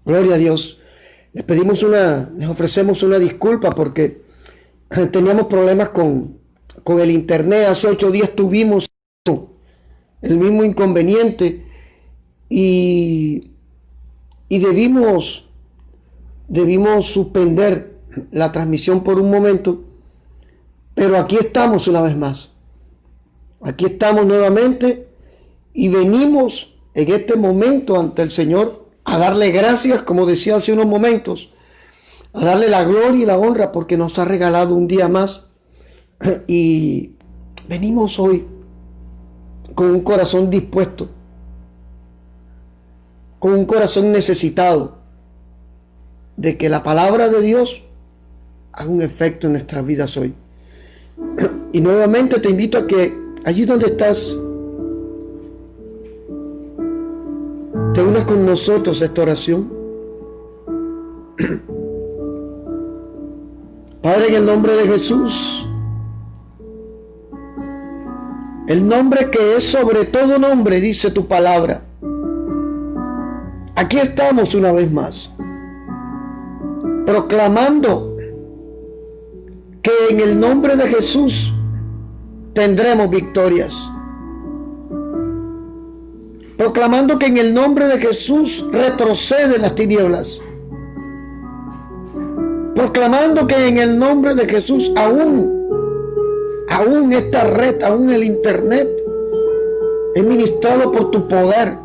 Gloria a Dios. Les ofrecemos una disculpa porque teníamos problemas con el internet. Hace 8 días tuvimos el mismo inconveniente y, y debimos suspender la transmisión por un momento, pero aquí estamos una vez más. Aquí estamos nuevamente y venimos en este momento ante el Señor a darle gracias, como decía hace unos momentos, a darle la gloria y la honra porque nos ha regalado un día más. Y venimos hoy con un corazón dispuesto, con un corazón necesitado de que la palabra de Dios haga un efecto en nuestras vidas hoy. Y nuevamente te invito a que allí donde estás te unas con nosotros a esta oración. Padre, en el nombre de Jesús, el nombre que es sobre todo nombre, dice tu palabra. Aquí estamos una vez más, proclamando que en el nombre de Jesús tendremos victorias. Proclamando que en el nombre de Jesús retroceden las tinieblas. Proclamando que en el nombre de Jesús aún esta red, aún el internet es ministrado por tu poder.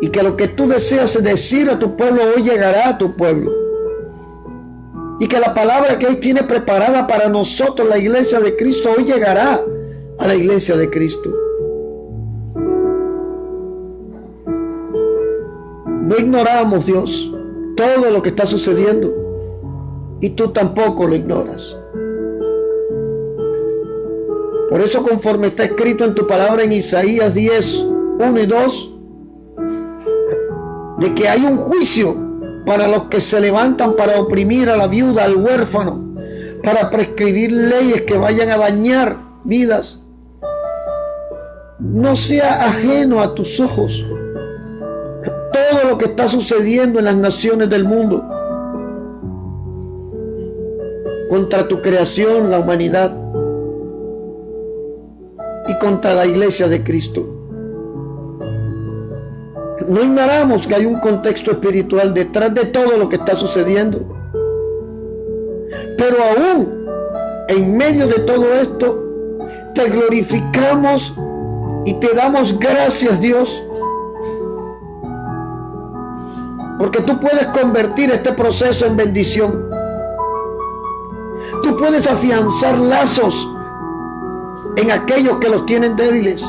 Y que lo que tú deseas decir a tu pueblo hoy llegará a tu pueblo. Y que la palabra que hoy tiene preparada para nosotros, la iglesia de Cristo, hoy llegará a la iglesia de Cristo. No ignoramos, Dios, todo lo que está sucediendo. Y tú tampoco lo ignoras. Por eso, conforme está escrito en tu palabra en Isaías 10, 1 y 2, de que hay un juicio para los que se levantan para oprimir a la viuda, al huérfano, para prescribir leyes que vayan a dañar vidas. No sea ajeno a tus ojos todo lo que está sucediendo en las naciones del mundo contra tu creación, la humanidad, y contra la iglesia de Cristo. No ignoramos que hay un contexto espiritual detrás de todo lo que está sucediendo. Pero aún en medio de todo esto, te glorificamos y te damos gracias, Dios, porque tú puedes convertir este proceso en bendición. Tú puedes afianzar lazos en aquellos que los tienen débiles.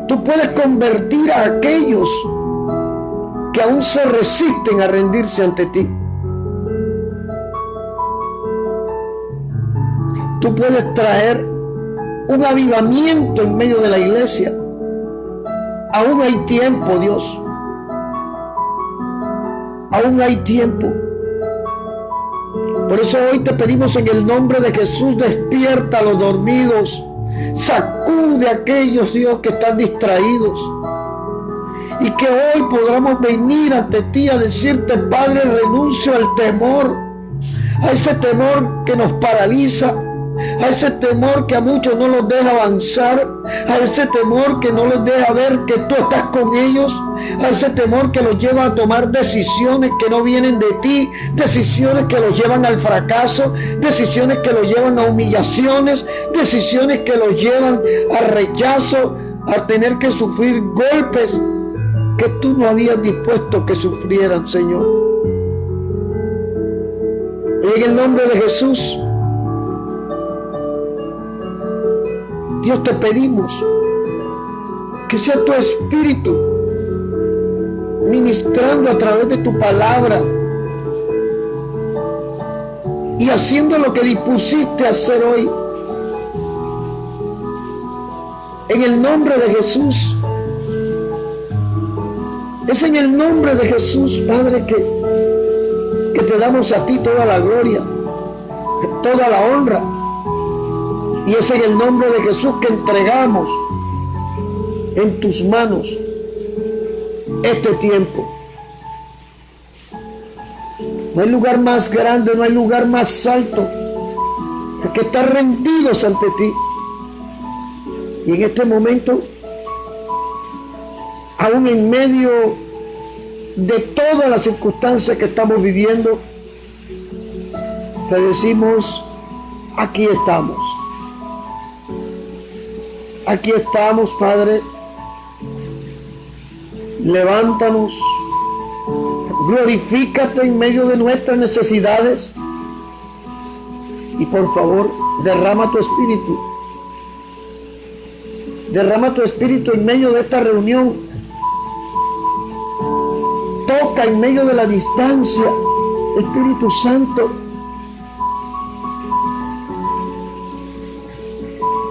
Tú puedes convertir a aquellos que aún se resisten a rendirse ante ti. Tú puedes traer un avivamiento en medio de la iglesia. Aún hay tiempo, Dios. Aún hay tiempo. Por eso hoy te pedimos en el nombre de Jesús, despierta a los dormidos. Sacude a aquellos, Dios, que están distraídos. Y que hoy podamos venir ante ti a decirte, Padre, renuncio al temor. A ese temor que nos paraliza. A ese temor que a muchos no los deja avanzar, a ese temor que no los deja ver que tú estás con ellos, a ese temor que los lleva a tomar decisiones que no vienen de ti, decisiones que los llevan al fracaso, decisiones que los llevan a humillaciones, decisiones que los llevan a rechazo, a tener que sufrir golpes que tú no habías dispuesto que sufrieran, Señor. En el nombre de Jesús, Dios, te pedimos que sea tu Espíritu ministrando a través de tu palabra y haciendo lo que dispusiste hacer hoy. En el nombre de Jesús. Es en el nombre de Jesús, Padre, que te damos a ti toda la gloria, toda la honra. Y es en el nombre de Jesús que entregamos en tus manos este tiempo. No hay lugar más grande, no hay lugar más alto que estar rendidos ante ti. Y en este momento, aún en medio de todas las circunstancias que estamos viviendo, te decimos, aquí estamos. Aquí estamos, Padre. Levántanos. Glorifícate en medio de nuestras necesidades. Y por favor, derrama tu espíritu. Derrama tu espíritu en medio de esta reunión. Toca en medio de la distancia, Espíritu Santo.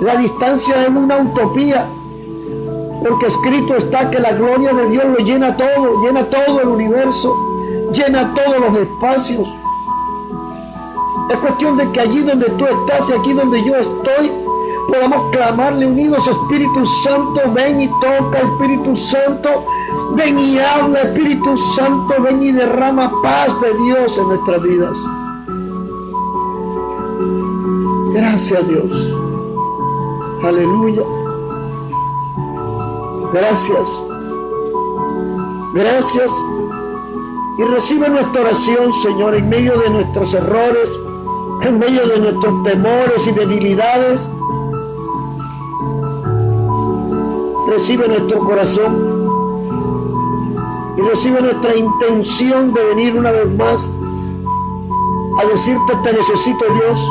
La distancia es una utopía, porque escrito está que la gloria de Dios lo llena todo el universo, llena todos los espacios. Es cuestión de que allí donde tú estás y aquí donde yo estoy, podamos clamarle unidos: Espíritu Santo, ven y toca. Espíritu Santo, ven y habla. Espíritu Santo, ven y derrama paz de Dios en nuestras vidas. Gracias, Dios. Aleluya. Gracias. Gracias. Y recibe nuestra oración, Señor, en medio de nuestros errores, en medio de nuestros temores y debilidades. Recibe nuestro corazón y recibe nuestra intención de venir una vez más a decirte: te necesito, Dios.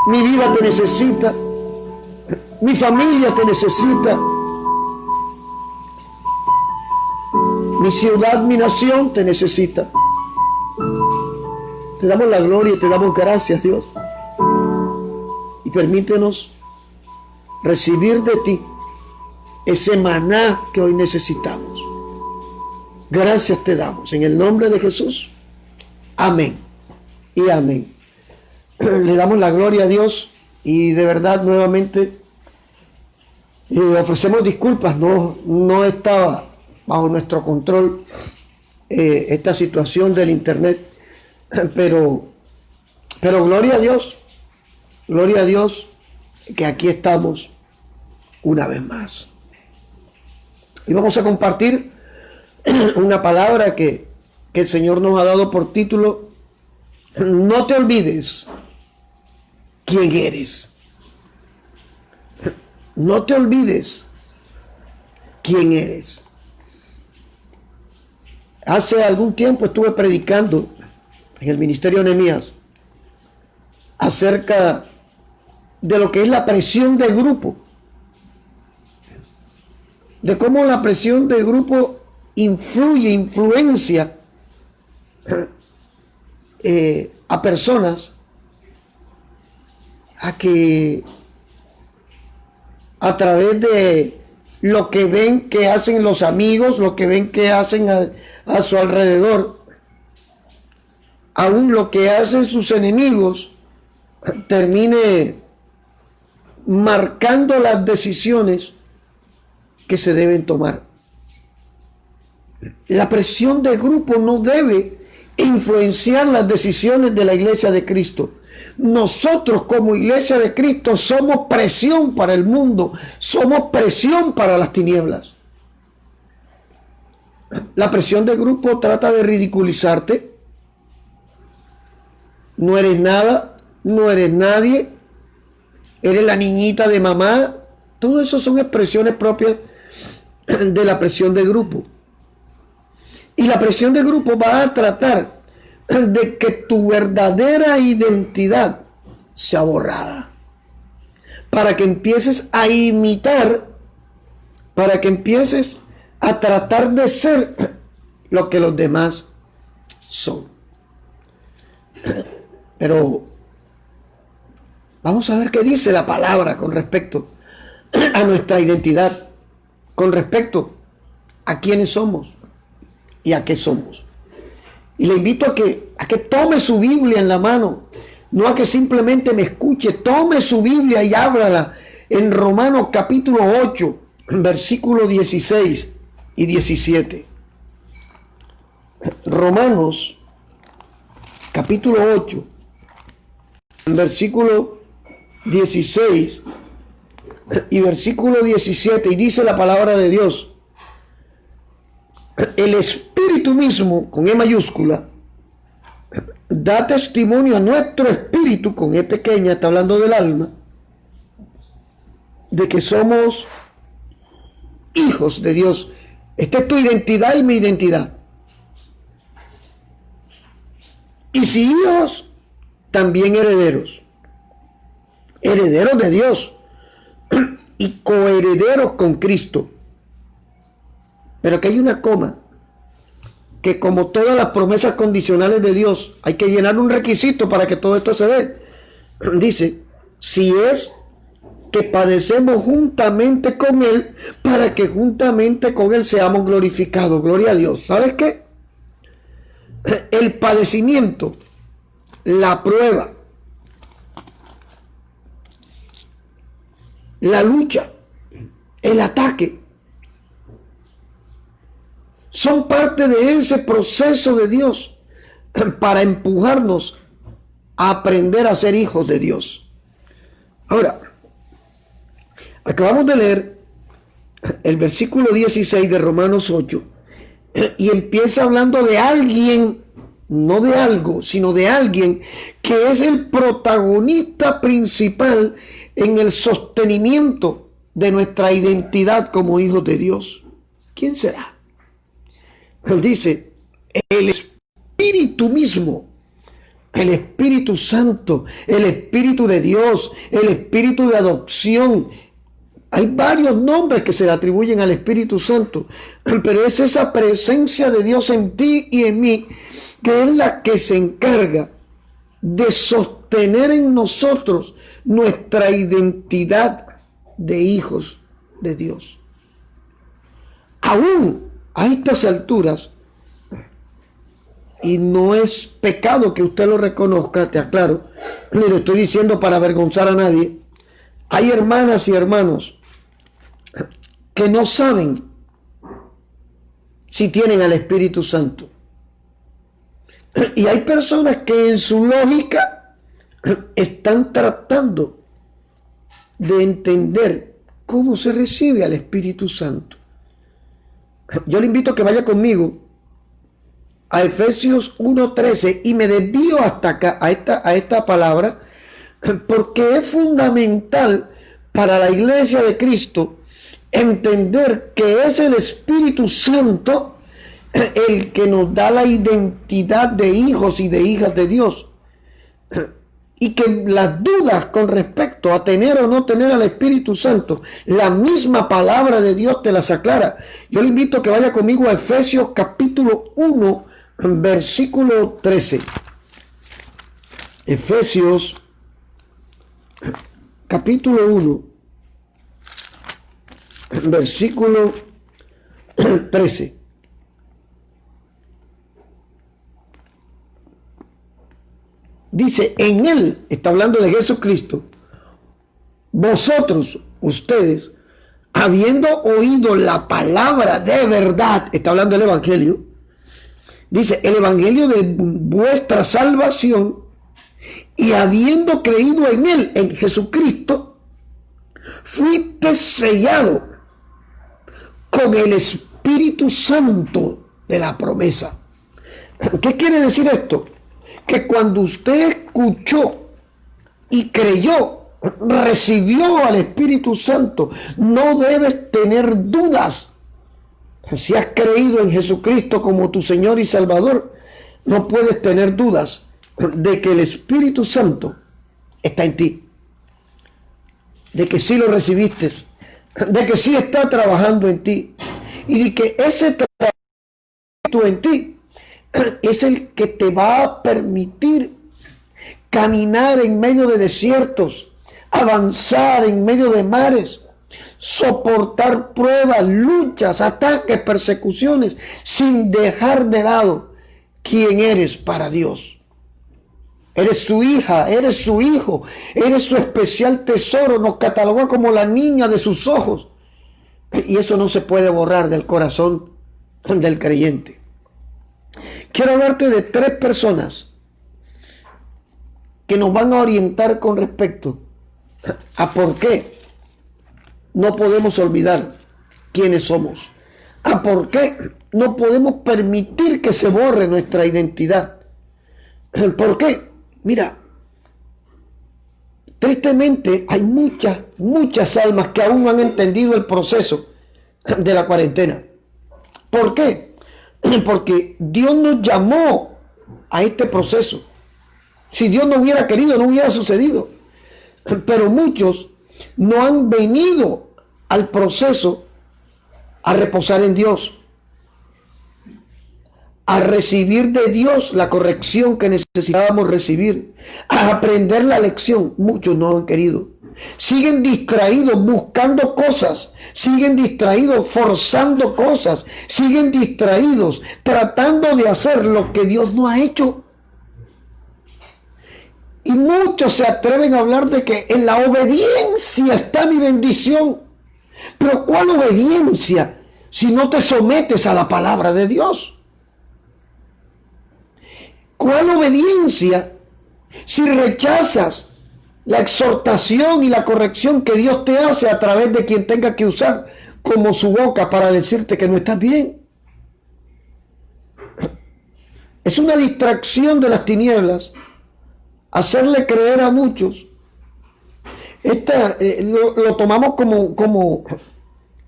Mi vida te necesita. Mi familia te necesita. Mi ciudad, mi nación te necesita. Te damos la gloria y te damos gracias, Dios. Y permítenos recibir de ti ese maná que hoy necesitamos. Gracias te damos en el nombre de Jesús. Amén y amén. Le damos la gloria a Dios y de verdad nuevamente ofrecemos disculpas. No estaba bajo nuestro control esta situación del internet, pero gloria a Dios que aquí estamos una vez más. Y vamos a compartir una palabra que el Señor nos ha dado por título: no te olvides quién eres. No te olvides quién eres. Hace algún tiempo estuve predicando en el ministerio Nehemías acerca de lo que es la presión de grupo, de cómo la presión de grupo influencia a personas a que a través de lo que ven que hacen los amigos, lo que ven que hacen a su alrededor, aún lo que hacen sus enemigos, termine marcando las decisiones que se deben tomar. La presión de grupo no debe influenciar las decisiones de la Iglesia de Cristo. Nosotros como Iglesia de Cristo somos presión para el mundo, somos presión para las tinieblas. La presión de grupo trata de ridiculizarte. No eres nada, no eres nadie, eres la niñita de mamá. Todo eso son expresiones propias de la presión de grupo. Y la presión de grupo va a tratar de que tu verdadera identidad sea borrada, para que empieces a imitar, para que empieces a tratar de ser lo que los demás son. Pero vamos a ver qué dice la palabra con respecto a nuestra identidad, con respecto a quiénes somos y a qué somos. Y le invito a que tome su Biblia en la mano, no a que simplemente me escuche. Tome su Biblia y ábrala en Romanos capítulo 8, versículos 16 y 17. Romanos capítulo 8, versículo 16 y versículo 17, y dice la palabra de Dios: el Espíritu mismo, con E mayúscula, da testimonio a nuestro espíritu, con E pequeña, está hablando del alma, de que somos hijos de Dios. Esta es tu identidad y mi identidad. Y si hijos, también herederos. Herederos de Dios y coherederos con Cristo. Pero que hay una coma, que como todas las promesas condicionales de Dios, hay que llenar un requisito para que todo esto se dé. Dice, si es que padecemos juntamente con Él, para que juntamente con Él seamos glorificados. Gloria a Dios. ¿Sabes qué? El padecimiento, la prueba, la lucha, el ataque, son parte de ese proceso de Dios para empujarnos a aprender a ser hijos de Dios. Ahora, acabamos de leer el versículo 16 de Romanos 8 y empieza hablando de alguien, no de algo, sino de alguien que es el protagonista principal en el sostenimiento de nuestra identidad como hijos de Dios. ¿Quién será? Él dice, el Espíritu mismo, el Espíritu Santo, el Espíritu de Dios, el Espíritu de adopción. Hay varios nombres que se le atribuyen al Espíritu Santo, pero es esa presencia de Dios en ti y en mí que es la que se encarga de sostener en nosotros nuestra identidad de hijos de Dios. Aún a estas alturas, y no es pecado que usted lo reconozca, te aclaro, ni lo estoy diciendo para avergonzar a nadie, hay hermanas y hermanos que no saben si tienen al Espíritu Santo. Y hay personas que en su lógica están tratando de entender cómo se recibe al Espíritu Santo. Yo le invito a que vaya conmigo a Efesios 1:13 y me desvío hasta acá, a esta palabra, porque es fundamental para la iglesia de Cristo entender que es el Espíritu Santo el que nos da la identidad de hijos y de hijas de Dios. Y que las dudas con respecto a tener o no tener al Espíritu Santo, la misma palabra de Dios te las aclara. Yo le invito a que vaya conmigo a Efesios capítulo 1, versículo 13. Efesios capítulo 1, versículo 13. Dice, en Él, está hablando de Jesucristo, vosotros, ustedes, habiendo oído la palabra de verdad, está hablando del Evangelio, dice, el Evangelio de vuestra salvación, y habiendo creído en Él, en Jesucristo, fuiste sellado con el Espíritu Santo de la promesa. ¿Qué quiere decir esto? Que cuando usted escuchó y creyó, recibió al Espíritu Santo, no debes tener dudas. Si has creído en Jesucristo como tu Señor y Salvador, no puedes tener dudas de que el Espíritu Santo está en ti, de que sí lo recibiste, de que sí está trabajando en ti, y de que ese trabajo en ti es el que te va a permitir caminar en medio de desiertos, avanzar en medio de mares, soportar pruebas, luchas, ataques, persecuciones, sin dejar de lado quién eres para Dios. Eres su hija, eres su hijo, eres su especial tesoro. Nos catalogó como la niña de sus ojos. Y eso no se puede borrar del corazón del creyente. Quiero hablarte de 3 personas que nos van a orientar con respecto a por qué no podemos olvidar quiénes somos. A por qué no podemos permitir que se borre nuestra identidad. ¿Por qué? Mira, tristemente hay muchas almas que aún no han entendido el proceso de la cuarentena. ¿Por qué? Porque Dios nos llamó a este proceso. Si Dios no hubiera querido, no hubiera sucedido. Pero muchos no han venido al proceso a reposar en Dios, a recibir de Dios la corrección que necesitábamos recibir, a aprender la lección. Muchos no han querido. Siguen distraídos buscando cosas, siguen distraídos forzando cosas, siguen distraídos tratando de hacer lo que Dios no ha hecho. Y muchos se atreven a hablar de que en la obediencia está mi bendición. Pero ¿cuál obediencia si no te sometes a la palabra de Dios? ¿Cuál obediencia si rechazas la exhortación y la corrección que Dios te hace a través de quien tenga que usar como su boca para decirte que no estás bien? Es una distracción de las tinieblas hacerle creer a muchos. Lo tomamos como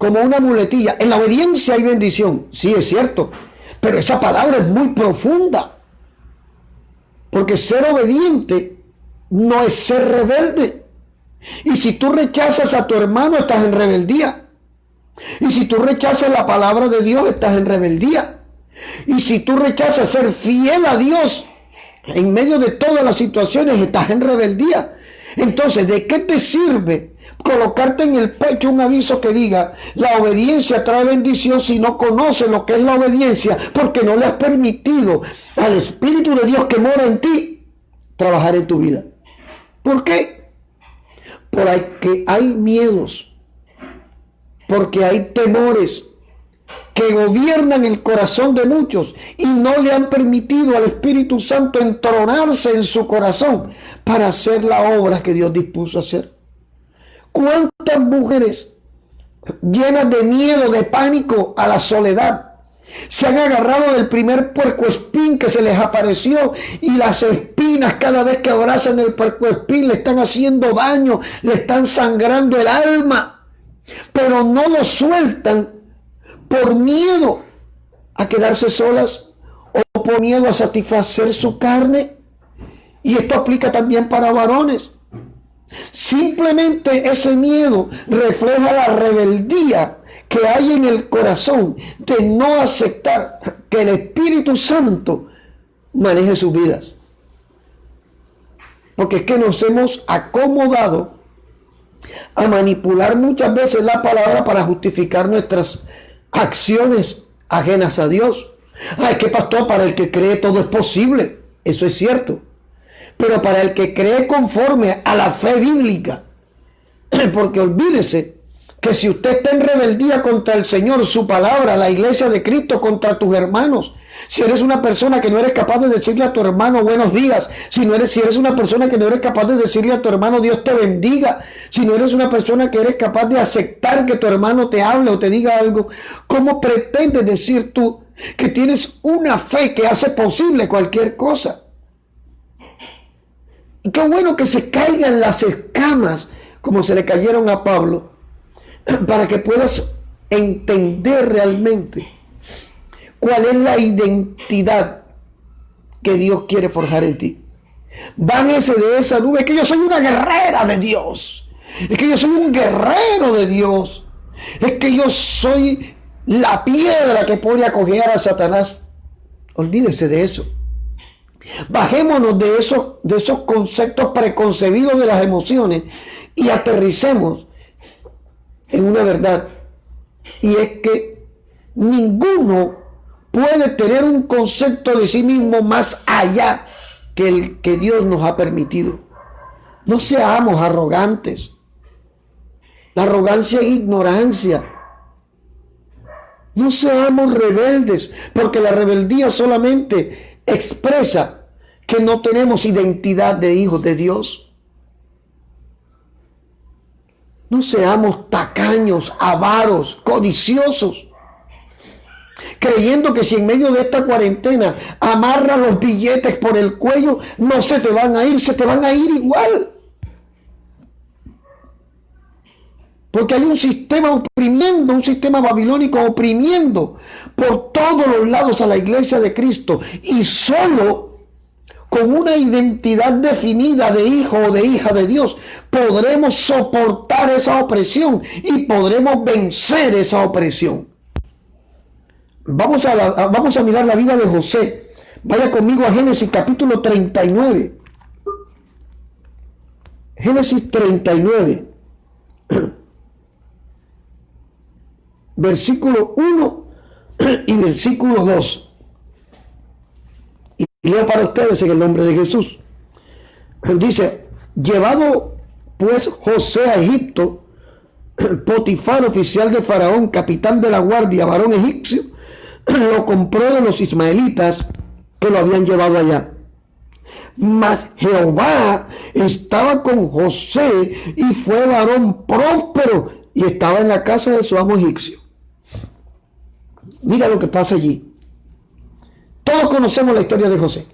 una muletilla. En la obediencia hay bendición. Sí, es cierto. Pero esa palabra es muy profunda. Porque ser obediente no es ser rebelde. Y si tú rechazas a tu hermano, estás en rebeldía. Y si tú rechazas la palabra de Dios, estás en rebeldía. Y si tú rechazas ser fiel a Dios en medio de todas las situaciones, estás en rebeldía. Entonces, ¿de qué te sirve colocarte en el pecho un aviso que diga la obediencia trae bendición si no conoces lo que es la obediencia, porque no le has permitido al Espíritu de Dios que mora en ti trabajar en tu vida? ¿Por qué? Porque hay miedos, porque hay temores que gobiernan el corazón de muchos y no le han permitido al Espíritu Santo entronarse en su corazón para hacer la obra que Dios dispuso a hacer. ¿Cuántas mujeres llenas de miedo, de pánico a la soledad, se han agarrado del primer puercoespín que se les apareció y las espinas cada vez que abrazan el puercoespín le están haciendo daño, le están sangrando el alma, pero no lo sueltan por miedo a quedarse solas o por miedo a satisfacer su carne? Y esto aplica también para varones. Simplemente ese miedo refleja la rebeldía que hay en el corazón de no aceptar que el Espíritu Santo maneje sus vidas. Porque es que nos hemos acomodado a manipular muchas veces la palabra para justificar nuestras acciones ajenas a Dios. Ay, que pastor, para el que cree todo es posible. Eso es cierto. Pero para el que cree conforme a la fe bíblica, porque olvídese que si usted está en rebeldía contra el Señor, su palabra, la iglesia de Cristo, contra tus hermanos, si eres una persona que no eres capaz de decirle a tu hermano buenos días, si eres una persona que no eres capaz de decirle a tu hermano Dios te bendiga, si no eres una persona que eres capaz de aceptar que tu hermano te hable o te diga algo, ¿cómo pretendes decir tú que tienes una fe que hace posible cualquier cosa? Y qué bueno que se caigan las escamas como se le cayeron a Pablo, para que puedas entender realmente cuál es la identidad que Dios quiere forjar en ti. Bájese de esa nube, es que yo soy una guerrera de Dios, es que yo soy un guerrero de Dios, es que yo soy la piedra que pone a cojear a Satanás. Olvídese de eso. Bajémonos de esos conceptos preconcebidos de las emociones y aterricemos en una verdad, y es que ninguno puede tener un concepto de sí mismo más allá que Dios nos ha permitido. No seamos arrogantes. La arrogancia es ignorancia. No seamos rebeldes, porque la rebeldía solamente expresa que no tenemos identidad de hijos de Dios. No seamos tacaños, avaros, codiciosos, creyendo que si en medio de esta cuarentena amarras los billetes por el cuello, no se te van a ir, se te van a ir igual. Porque hay un sistema oprimiendo, un sistema babilónico oprimiendo por todos los lados a la iglesia de Cristo. Y solo con una identidad definida de hijo o de hija de Dios podremos soportar esa opresión y podremos vencer esa opresión. Vamos a mirar la vida de José. Vaya conmigo a Génesis capítulo 39. Génesis 39. Versículo 1 y versículo 2. Y leo para ustedes en el nombre de Jesús. Dice: llevado pues José a Egipto, Potifar, oficial de Faraón, capitán de la guardia, varón egipcio, lo compró de los ismaelitas que lo habían llevado allá. Mas Jehová estaba con José y fue varón próspero y estaba en la casa de su amo egipcio. Mira lo que pasa allí. Todos conocemos la historia de José.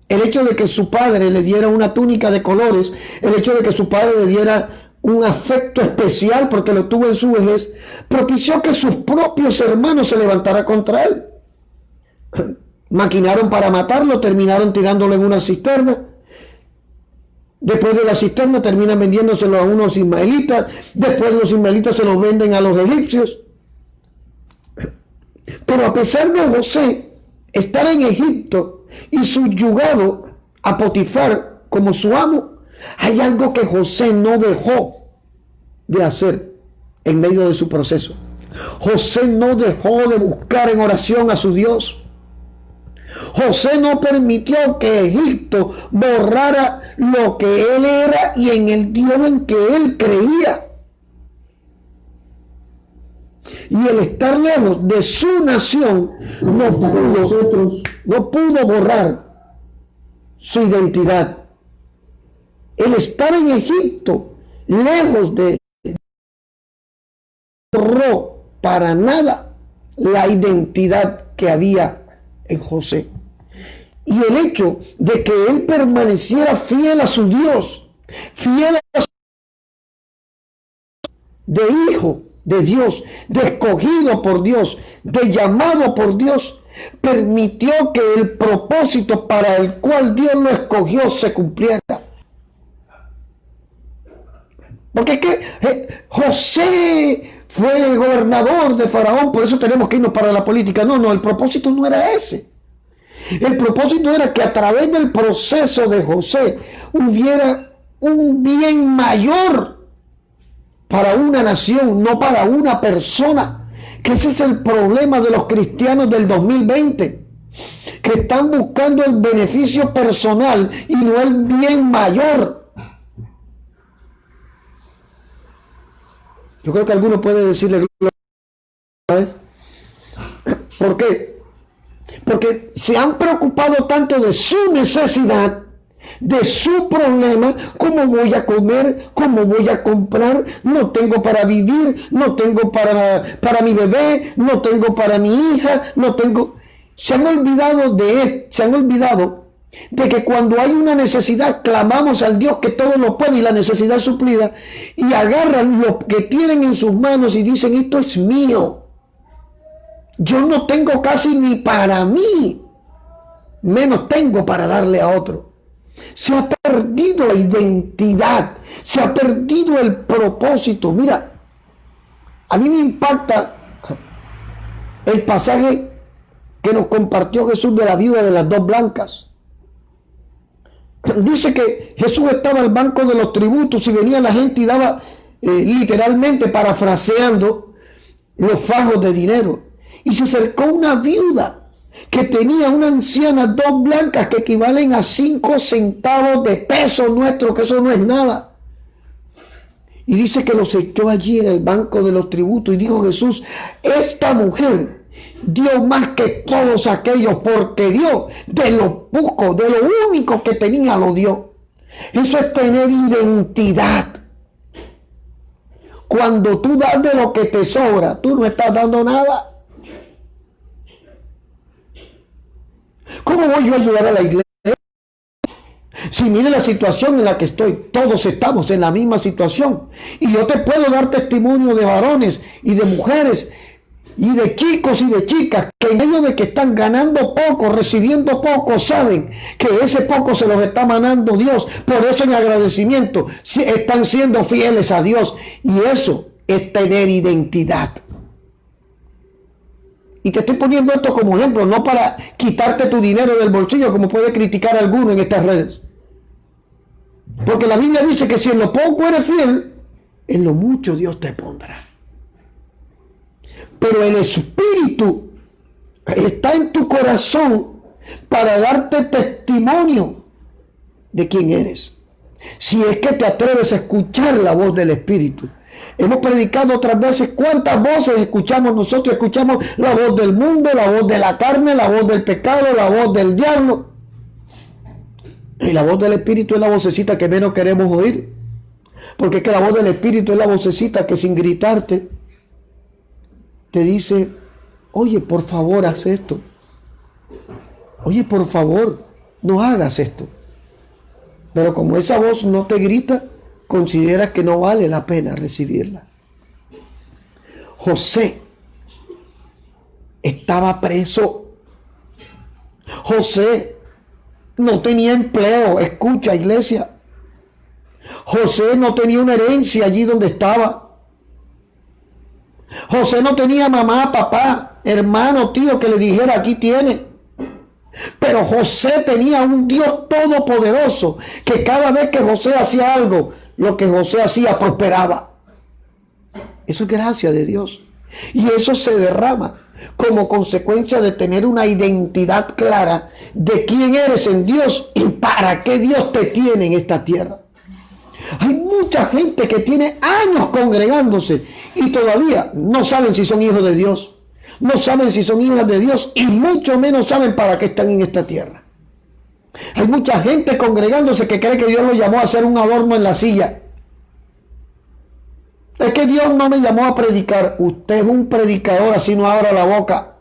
El hecho de que su padre le diera una túnica de colores, el hecho de que su padre le diera un afecto especial porque lo tuvo en su vejez, propició que sus propios hermanos se levantaran contra él. Maquinaron para matarlo, terminaron tirándolo en una cisterna. Después de la cisterna terminan vendiéndoselo a unos ismaelitas. Después los ismaelitas se los venden a los egipcios. Pero a pesar de José estar en Egipto y subyugado a Potifar como su amo, hay algo que José no dejó de hacer en medio de su proceso. José no dejó de buscar en oración a su Dios. José no permitió que Egipto borrara lo que él era y en el Dios en que él creía. Y el estar lejos de su nación no pudo borrar su identidad. El estar en Egipto, lejos de borró para nada la identidad que había en José. Y el hecho de que él permaneciera fiel a su Dios, fiel a su de hijo de Dios, de escogido por Dios, de llamado por Dios, permitió que el propósito para el cual Dios lo escogió se cumpliera. Porque es que José fue gobernador de Faraón, por eso tenemos que irnos para la política. No, el propósito no era ese. El propósito era que a través del proceso de José hubiera un bien mayor para una nación, no para una persona. Que ese es el problema de los cristianos del 2020, que están buscando el beneficio personal y no el bien mayor. Yo creo que alguno puede decirle, ¿sabes? ¿Por qué? Porque se han preocupado tanto de su necesidad, de su problema, cómo voy a comer, cómo voy a comprar, no tengo para vivir, no tengo para mi bebé, no tengo para mi hija, no tengo... Se han olvidado de que cuando hay una necesidad clamamos al Dios que todo lo puede y la necesidad suplida, y agarran lo que tienen en sus manos y dicen: esto es mío, yo no tengo casi ni para mí, menos tengo para darle a otro. Se ha perdido la identidad, se ha perdido el propósito. Mira, a mí me impacta el pasaje que nos compartió Jesús de la viuda de las dos blancas. Dice que Jesús estaba al banco de los tributos y venía la gente y daba, literalmente parafraseando, los fajos de dinero. Y se acercó una viuda que tenía una anciana, 2 blancas que equivalen a 5 centavos de peso nuestro, que eso no es nada. Y dice que los echó allí en el banco de los tributos y dijo Jesús, esta mujer dio más que todos aquellos, porque dio de lo poco, de lo único que tenía, lo dio. Eso es tener identidad. Cuando tú das de lo que te sobra, tú no estás dando nada. ¿Cómo voy yo a ayudar a la iglesia? Si mire la situación en la que estoy, todos estamos en la misma situación. Y yo te puedo dar testimonio de varones y de mujeres y de chicos y de chicas que en medio de que están ganando poco, recibiendo poco, saben que ese poco se los está mandando Dios. Por eso en agradecimiento están siendo fieles a Dios. Y eso es tener identidad. Y te estoy poniendo esto como ejemplo, no para quitarte tu dinero del bolsillo, como puede criticar alguno en estas redes. Porque la Biblia dice que si en lo poco eres fiel, en lo mucho Dios te pondrá. Pero el Espíritu está en tu corazón para darte testimonio de quién eres. Si es que te atreves a escuchar la voz del Espíritu. Hemos predicado otras veces cuántas voces escuchamos nosotros. Escuchamos la voz del mundo, la voz de la carne, la voz del pecado, la voz del diablo. Y la voz del Espíritu es la vocecita que menos queremos oír. Porque es que la voz del Espíritu es la vocecita que sin gritarte te dice, oye, por favor, haz esto. Oye, por favor, no hagas esto. Pero como esa voz no te grita, consideras que no vale la pena recibirla. José estaba preso. José no tenía empleo. Escucha, iglesia. José no tenía una herencia allí donde estaba. José no tenía mamá, papá, hermano, tío que le dijera aquí tiene. Pero José tenía un Dios todopoderoso que cada vez que José hacía algo, lo que José hacía prosperaba. Eso es gracia de Dios. Y eso se derrama como consecuencia de tener una identidad clara de quién eres en Dios y para qué Dios te tiene en esta tierra. Hay mucha gente que tiene años congregándose y todavía no saben si son hijos de Dios. No saben si son hijas de Dios y mucho menos saben para qué están en esta tierra. Hay mucha gente congregándose que cree que Dios lo llamó a hacer un adorno en la silla. Es que Dios no me llamó a predicar. Usted es un predicador, así no abra la boca.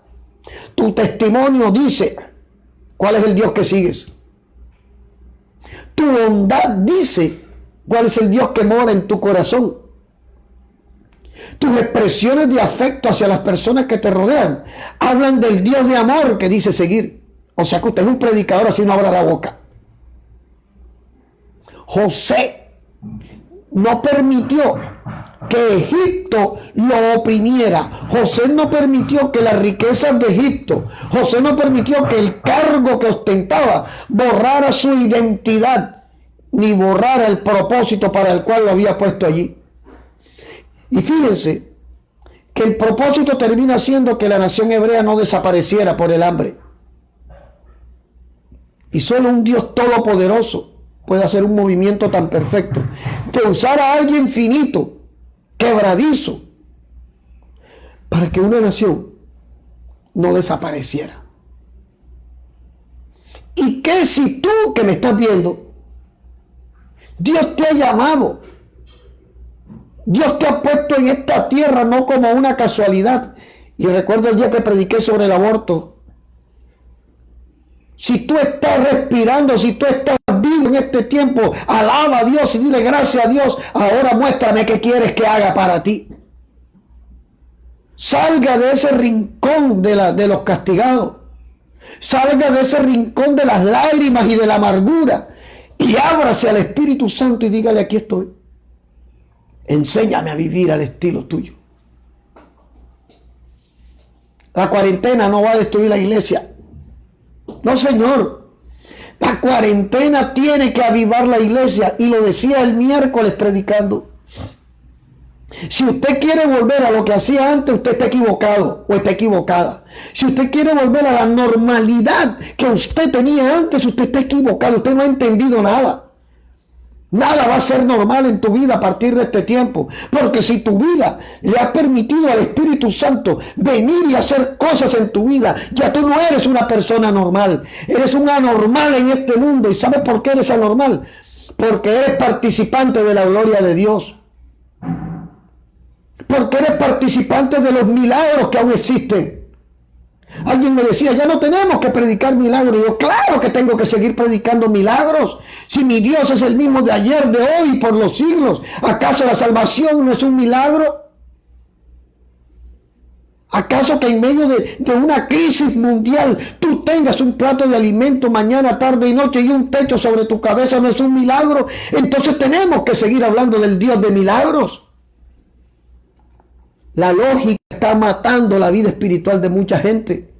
Tu testimonio dice cuál es el Dios que sigues. Tu bondad dice cuál es el Dios que mora en tu corazón. Tus expresiones de afecto hacia las personas que te rodean hablan del Dios de amor que dice seguir. O sea que usted es un predicador, así no abra la boca. José no permitió que Egipto lo oprimiera. José no permitió que las riquezas de Egipto, José no permitió que el cargo que ostentaba borrara su identidad, ni borrara el propósito para el cual lo había puesto allí. Y fíjense que el propósito termina siendo que la nación hebrea no desapareciera por el hambre. Y solo un Dios todopoderoso puede hacer un movimiento tan perfecto de usar a alguien finito, quebradizo, para que una nación no desapareciera. ¿Y qué si tú que me estás viendo, Dios te ha llamado? Dios te ha puesto en esta tierra no como una casualidad. Y recuerdo el día que prediqué sobre el aborto. Si tú estás respirando, si tú estás vivo en este tiempo, alaba a Dios y dile gracias a Dios. Ahora muéstrame qué quieres que haga para ti. Salga de ese rincón de los castigados. Salga de ese rincón de las lágrimas y de la amargura. Y ábrase al Espíritu Santo y dígale, aquí estoy. Enséñame a vivir al estilo tuyo. La cuarentena no va a destruir la iglesia. No, señor. La cuarentena tiene que avivar la iglesia. Y lo decía el miércoles predicando. Si usted quiere volver a lo que hacía antes, usted está equivocado o está equivocada. Si usted quiere volver a la normalidad que usted tenía antes, usted está equivocado. Usted no ha entendido nada. Nada va a ser normal en tu vida a partir de este tiempo. Porque si tu vida le ha permitido al Espíritu Santo venir y hacer cosas en tu vida, ya tú no eres una persona normal. Eres un anormal en este mundo. ¿Y sabes por qué eres anormal? Porque eres participante de la gloria de Dios. Porque eres participante de los milagros que aún existen. Alguien me decía, ya no tenemos que predicar milagros. Y yo, claro que tengo que seguir predicando milagros. Si mi Dios es el mismo de ayer, de hoy, por los siglos, ¿acaso la salvación no es un milagro? ¿Acaso que en medio de una crisis mundial tú tengas un plato de alimento mañana, tarde y noche y un techo sobre tu cabeza no es un milagro? Entonces tenemos que seguir hablando del Dios de milagros. La lógica está matando la vida espiritual de mucha gente.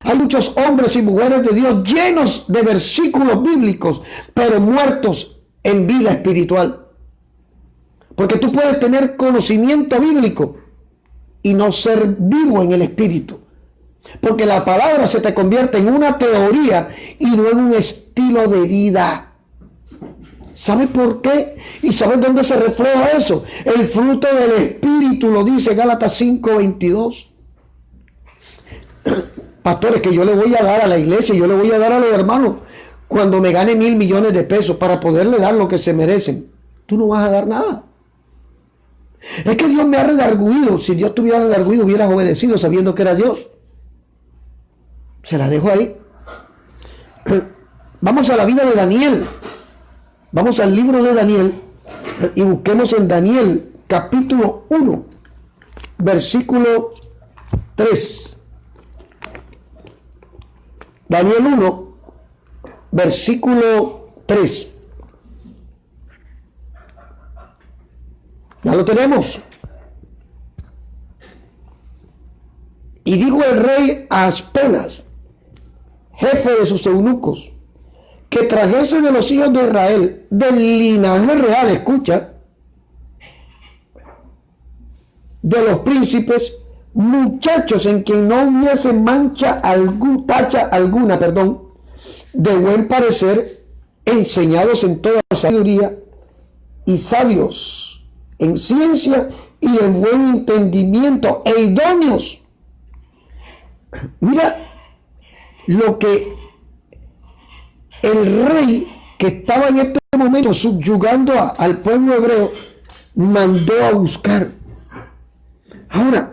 Hay muchos hombres y mujeres de Dios llenos de versículos bíblicos, pero muertos en vida espiritual. Porque tú puedes tener conocimiento bíblico y no ser vivo en el espíritu. Porque la palabra se te convierte en una teoría y no en un estilo de vida. ¿Sabes por qué? ¿Y sabes dónde se refleja eso? El fruto del Espíritu lo dice Gálatas 5:22. Pastores, que yo le voy a dar a la iglesia, yo le voy a dar a los hermanos cuando me gane 1,000 millones de pesos para poderle dar lo que se merecen. Tú no vas a dar nada. Es que Dios me ha redarguido. Si Dios tuviera redarguido, hubieras obedecido sabiendo que era Dios. Se la dejo ahí. Vamos a la vida de Daniel. Vamos al libro de Daniel y busquemos en Daniel capítulo 1, versículo 3. Daniel 1, versículo 3. Ya lo tenemos. Y dijo el rey a Aspenas, jefe de sus eunucos, que trajese de los hijos de Israel, del linaje real, escucha, de los príncipes, muchachos en quien no hubiese tacha alguna, de buen parecer, enseñados en toda sabiduría y sabios en ciencia y en buen entendimiento e idóneos. Mira lo que el rey que estaba en este momento subyugando al pueblo hebreo mandó a buscar. Ahora,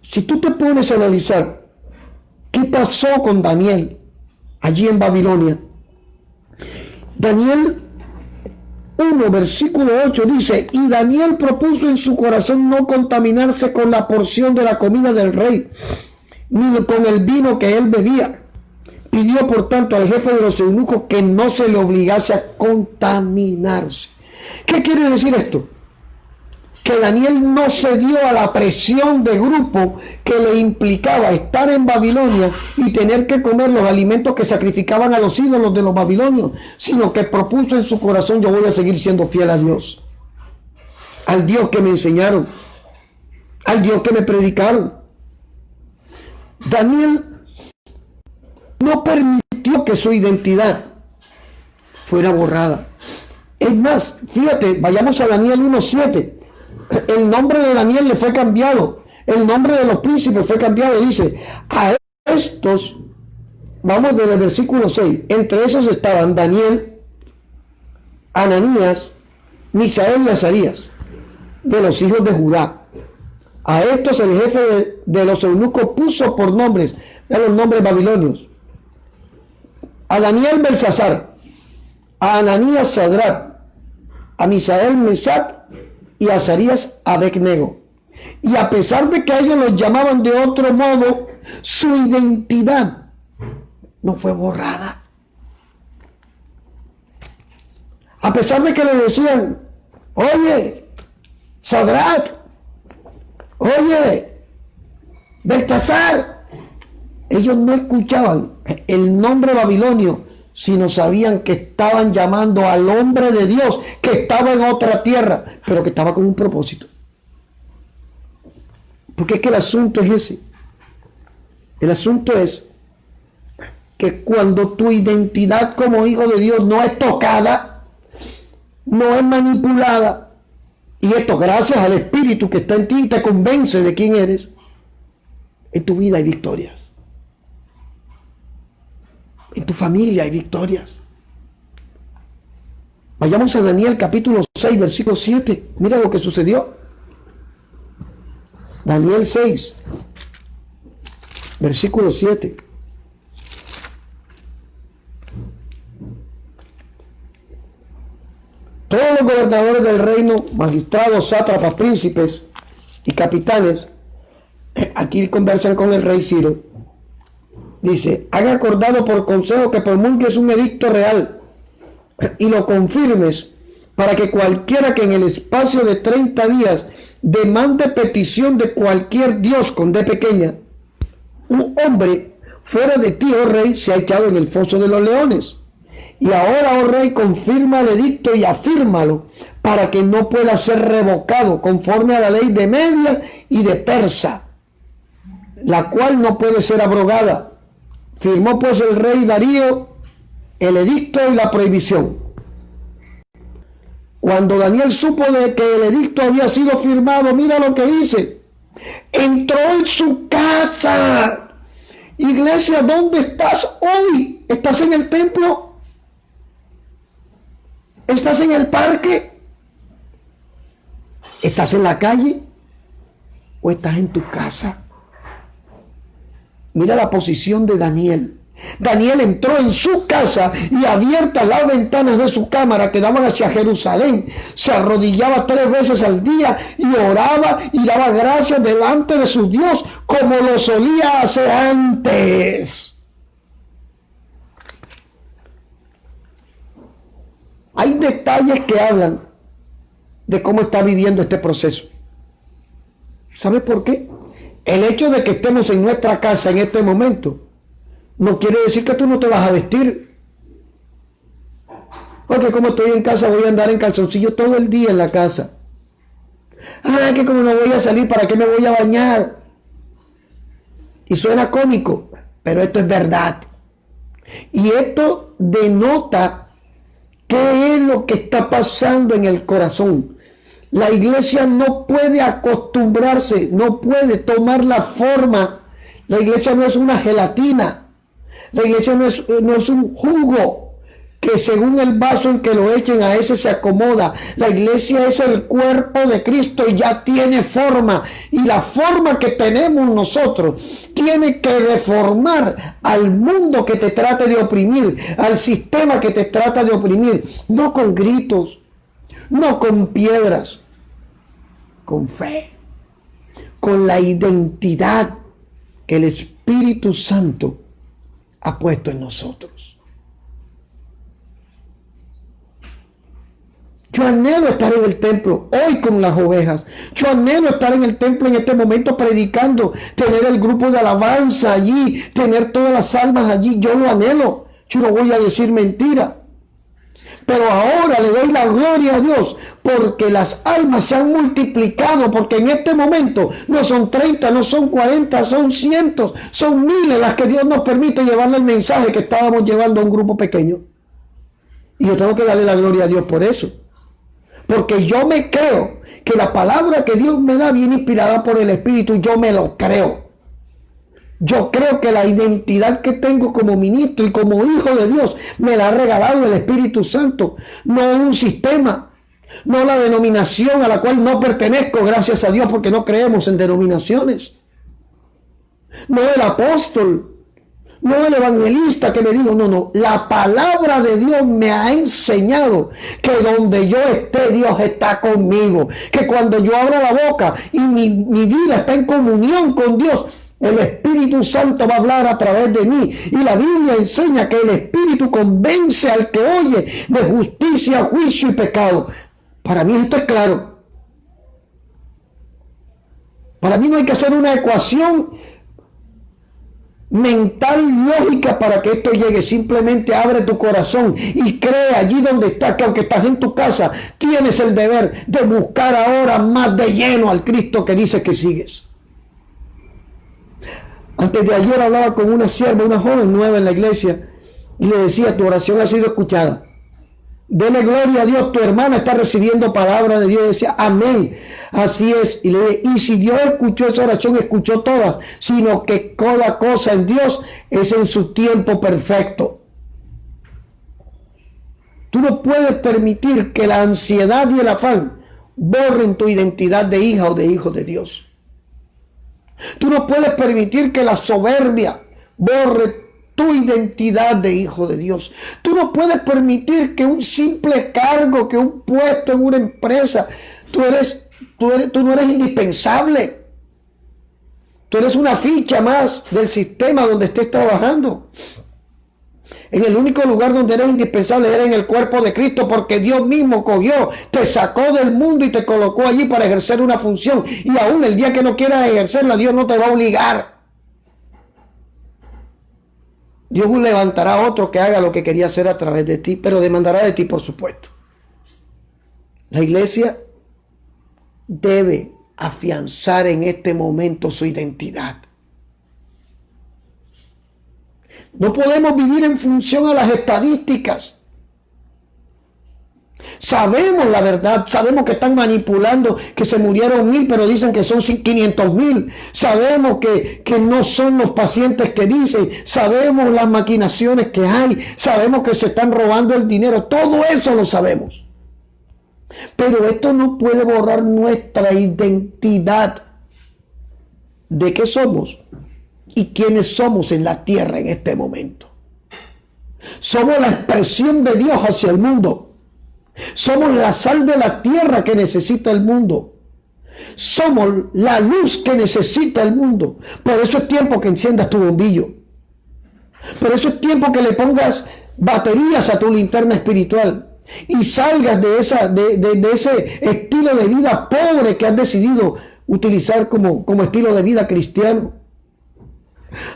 si tú te pones a analizar qué pasó con Daniel allí en Babilonia, Daniel 1, versículo 8 dice, y Daniel propuso en su corazón no contaminarse con la porción de la comida del rey, ni con el vino que él bebía. Pidió, por tanto, al jefe de los eunucos que no se le obligase a contaminarse. ¿Qué quiere decir esto? Que Daniel no cedió a la presión de grupo que le implicaba estar en Babilonia y tener que comer los alimentos que sacrificaban a los ídolos de los babilonios, sino que propuso en su corazón, yo voy a seguir siendo fiel a Dios, al Dios que me enseñaron, al Dios que me predicaron. Daniel no permitió que su identidad fuera borrada. Es más, fíjate, vayamos a Daniel 1:7. El nombre de Daniel le fue cambiado. El nombre de los príncipes fue cambiado. Dice, a estos, vamos desde el versículo 6. Entre esos estaban Daniel, Ananías, Misael y Azarías, de los hijos de Judá. A estos el jefe de los eunucos puso por nombres, a los nombres babilonios. A Daniel Belsasar, a Ananías Sadrach, a Misael Mesac y a Azarías Abednego. Y a pesar de que ellos los llamaban de otro modo, su identidad no fue borrada. A pesar de que le decían, oye, Sadrach, oye, Belsasar, ellos no escuchaban el nombre babilonio, sino sabían que estaban llamando al hombre de Dios que estaba en otra tierra, pero que estaba con un propósito. Porque es que el asunto es ese. El asunto es que cuando tu identidad como hijo de Dios no es tocada, no es manipulada, y esto gracias al Espíritu que está en ti y te convence de quién eres, en tu vida hay victorias. En tu familia hay victorias. Vayamos a Daniel capítulo 6, versículo 7. Mira lo que sucedió. Daniel 6, versículo 7. Todos los gobernadores del reino, magistrados, sátrapas, príncipes y capitanes, aquí conversan con el rey Ciro. Dice, han acordado por consejo que promulgues un edicto real y lo confirmes para que cualquiera que en el espacio de 30 días demande petición de cualquier dios con D pequeña, un hombre fuera de ti, oh rey, se ha echado en el foso de los leones. Y ahora, oh rey, confirma el edicto y afírmalo para que no pueda ser revocado conforme a la ley de Media y de Persa, la cual no puede ser abrogada. Firmó pues el rey Darío el edicto y la prohibición. Cuando Daniel supo de que el edicto había sido firmado, mira lo que dice. Entró en su casa. Iglesia, ¿dónde estás hoy? ¿Estás en el templo? ¿Estás en el parque? ¿Estás en la calle? ¿O estás en tu casa? Mira la posición de Daniel. Daniel entró en su casa y abiertas las ventanas de su cámara que daban hacia Jerusalén, se arrodillaba 3 veces al día y oraba y daba gracias delante de su Dios como lo solía hacer antes. Hay detalles que hablan de cómo está viviendo este proceso. ¿Sabe por qué? El hecho de que estemos en nuestra casa en este momento no quiere decir que tú no te vas a vestir. Porque como estoy en casa voy a andar en calzoncillo todo el día en la casa. Que como no voy a salir, ¿para qué me voy a bañar? Y suena cómico, pero esto es verdad. Y esto denota qué es lo que está pasando en el corazón. La iglesia no puede acostumbrarse, no puede tomar la forma. La iglesia no es una gelatina. La iglesia no es un jugo que según el vaso en que lo echen a ese se acomoda. La iglesia es el cuerpo de Cristo y ya tiene forma. Y la forma que tenemos nosotros tiene que deformar al mundo que te trate de oprimir, al sistema que te trata de oprimir. No con gritos, no con piedras, con fe, con la identidad que el Espíritu Santo ha puesto en nosotros. Yo anhelo estar en el templo hoy con las ovejas. Yo anhelo estar en el templo en este momento predicando, tener el grupo de alabanza allí, tener todas las almas allí. Yo lo anhelo. Yo no voy a decir mentira. Pero ahora le doy la gloria a Dios porque las almas se han multiplicado, porque en este momento no son 30, no son 40, son cientos, son miles las que Dios nos permite llevarle el mensaje que estábamos llevando a un grupo pequeño. Y yo tengo que darle la gloria a Dios por eso. Porque yo me creo que la palabra que Dios me da viene inspirada por el Espíritu, yo me lo creo. Yo creo que la identidad que tengo como ministro y como hijo de Dios me la ha regalado el Espíritu Santo, no un sistema, no la denominación a la cual no pertenezco, gracias a Dios, porque no creemos en denominaciones. No el apóstol, no el evangelista que me dijo, no, la palabra de Dios me ha enseñado que donde yo esté, Dios está conmigo, que cuando yo abro la boca y mi vida está en comunión con Dios, el Espíritu Santo va a hablar a través de mí. Y la Biblia enseña que el Espíritu convence al que oye de justicia, juicio y pecado. Para mí esto es claro. Para mí no hay que hacer una ecuación mental lógica para que esto llegue. Simplemente abre tu corazón y cree allí donde estás, que aunque estás en tu casa, tienes el deber de buscar ahora más de lleno al Cristo que dices que sigues. Antes de ayer hablaba con una sierva, una joven nueva en la iglesia, y le decía: tu oración ha sido escuchada. Dele gloria a Dios, tu hermana está recibiendo palabra de Dios. Y decía: amén, así es. Y le dije: y si Dios escuchó esa oración, escuchó todas, sino que cada cosa en Dios es en su tiempo perfecto. Tú no puedes permitir que la ansiedad y el afán borren tu identidad de hija o de hijo de Dios. Tú no puedes permitir que la soberbia borre tu identidad de hijo de Dios. Tú no puedes permitir que un simple cargo, que un puesto en una empresa, tú no eres indispensable. Tú eres una ficha más del sistema donde estés trabajando. En el único lugar donde eres indispensable era en el cuerpo de Cristo, porque Dios mismo cogió, te sacó del mundo y te colocó allí para ejercer una función. Y aún el día que no quieras ejercerla, Dios no te va a obligar. Dios levantará a otro que haga lo que quería hacer a través de ti, pero demandará de ti, por supuesto. La iglesia debe afianzar en este momento su identidad. No podemos vivir en función a las estadísticas. Sabemos la verdad, sabemos que están manipulando, que se murieron 1000, pero dicen que son 500,000. Sabemos que no son los pacientes que dicen, sabemos las maquinaciones que hay, sabemos que se están robando el dinero, todo eso lo sabemos. Pero esto no puede borrar nuestra identidad de qué somos y quiénes somos en la tierra en este momento. Somos la expresión de Dios hacia el mundo. Somos la sal de la tierra que necesita el mundo. Somos la luz que necesita el mundo. Por eso es tiempo que enciendas tu bombillo. Por eso es tiempo que le pongas baterías a tu linterna espiritual y salgas de ese estilo de vida pobre que has decidido utilizar como estilo de vida cristiano.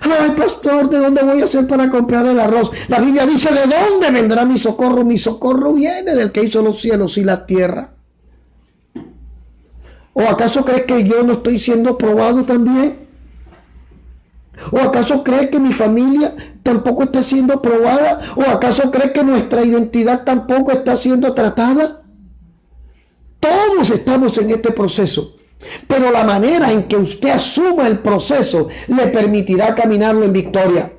Ay, pastor, ¿de dónde voy a hacer para comprar el arroz? La Biblia dice: ¿de dónde vendrá mi socorro? Mi socorro viene del que hizo los cielos y la tierra. ¿O acaso crees que yo no estoy siendo probado también? ¿O acaso crees que mi familia tampoco está siendo probada? ¿O acaso crees que nuestra identidad tampoco está siendo tratada? Todos estamos en este proceso. Pero la manera en que usted asuma el proceso le permitirá caminarlo en victoria.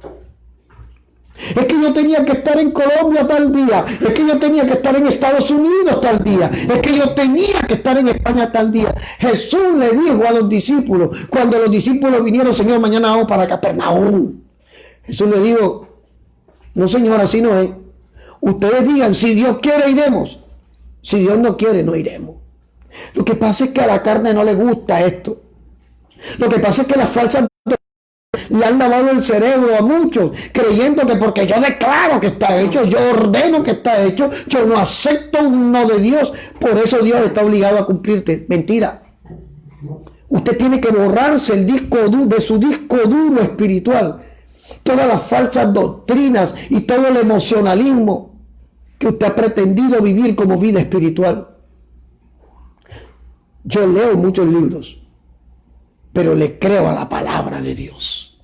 Es que yo tenía que estar en Colombia tal día. Es que yo tenía que estar en Estados Unidos tal día. Es que yo tenía que estar en España tal día. Jesús le dijo a los discípulos, cuando los discípulos vinieron: Señor, mañana vamos para Capernaum. Jesús le dijo: no, Señor, así no es. Ustedes digan: si Dios quiere, iremos. Si Dios no quiere, no iremos. Lo que pasa es que a la carne no le gusta esto. Lo que pasa es que las falsas le han lavado el cerebro a muchos, creyendo que porque yo declaro que está hecho, yo ordeno que está hecho, yo no acepto un no de Dios, por eso Dios está obligado a cumplirte. Mentira. Usted tiene que borrarse el disco de su disco duro espiritual, todas las falsas doctrinas y todo el emocionalismo que usted ha pretendido vivir como vida espiritual. Yo leo muchos libros, pero le creo a la palabra de Dios.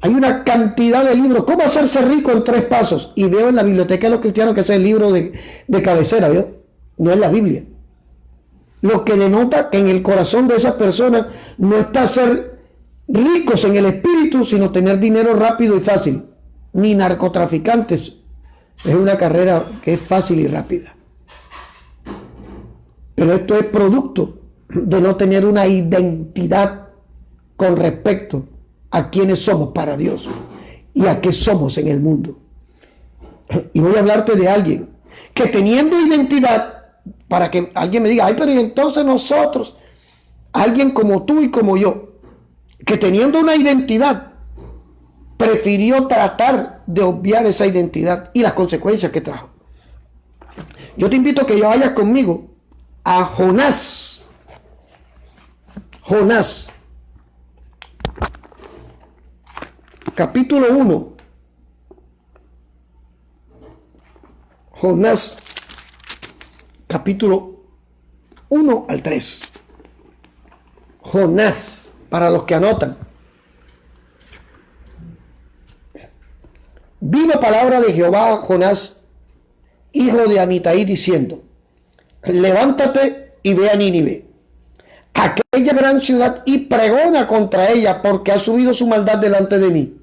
Hay una cantidad de libros. ¿Cómo hacerse rico en 3 pasos? Y veo en la biblioteca de los cristianos que ese es el libro de cabecera, ¿vio? No es la Biblia. Lo que denota que en el corazón de esas personas no está ser ricos en el espíritu, sino tener dinero rápido y fácil. Ni narcotraficantes. Es una carrera que es fácil y rápida. Pero esto es producto de no tener una identidad con respecto a quiénes somos para Dios y a qué somos en el mundo. Y voy a hablarte de alguien que, teniendo identidad, para que alguien me diga: ay, pero ¿y entonces nosotros? Alguien como tú y como yo, que teniendo una identidad, prefirió tratar de obviar esa identidad y las consecuencias que trajo. Yo te invito a que vayas conmigo a Jonás. Jonás, capítulo 1. Jonás, capítulo 1 al 3. Jonás, para los que anotan. vino palabra de Jehová a Jonás, hijo de Amitai, diciendo: levántate y ve a Nínive, aquella gran ciudad, y pregona contra ella, porque ha subido su maldad delante de mí.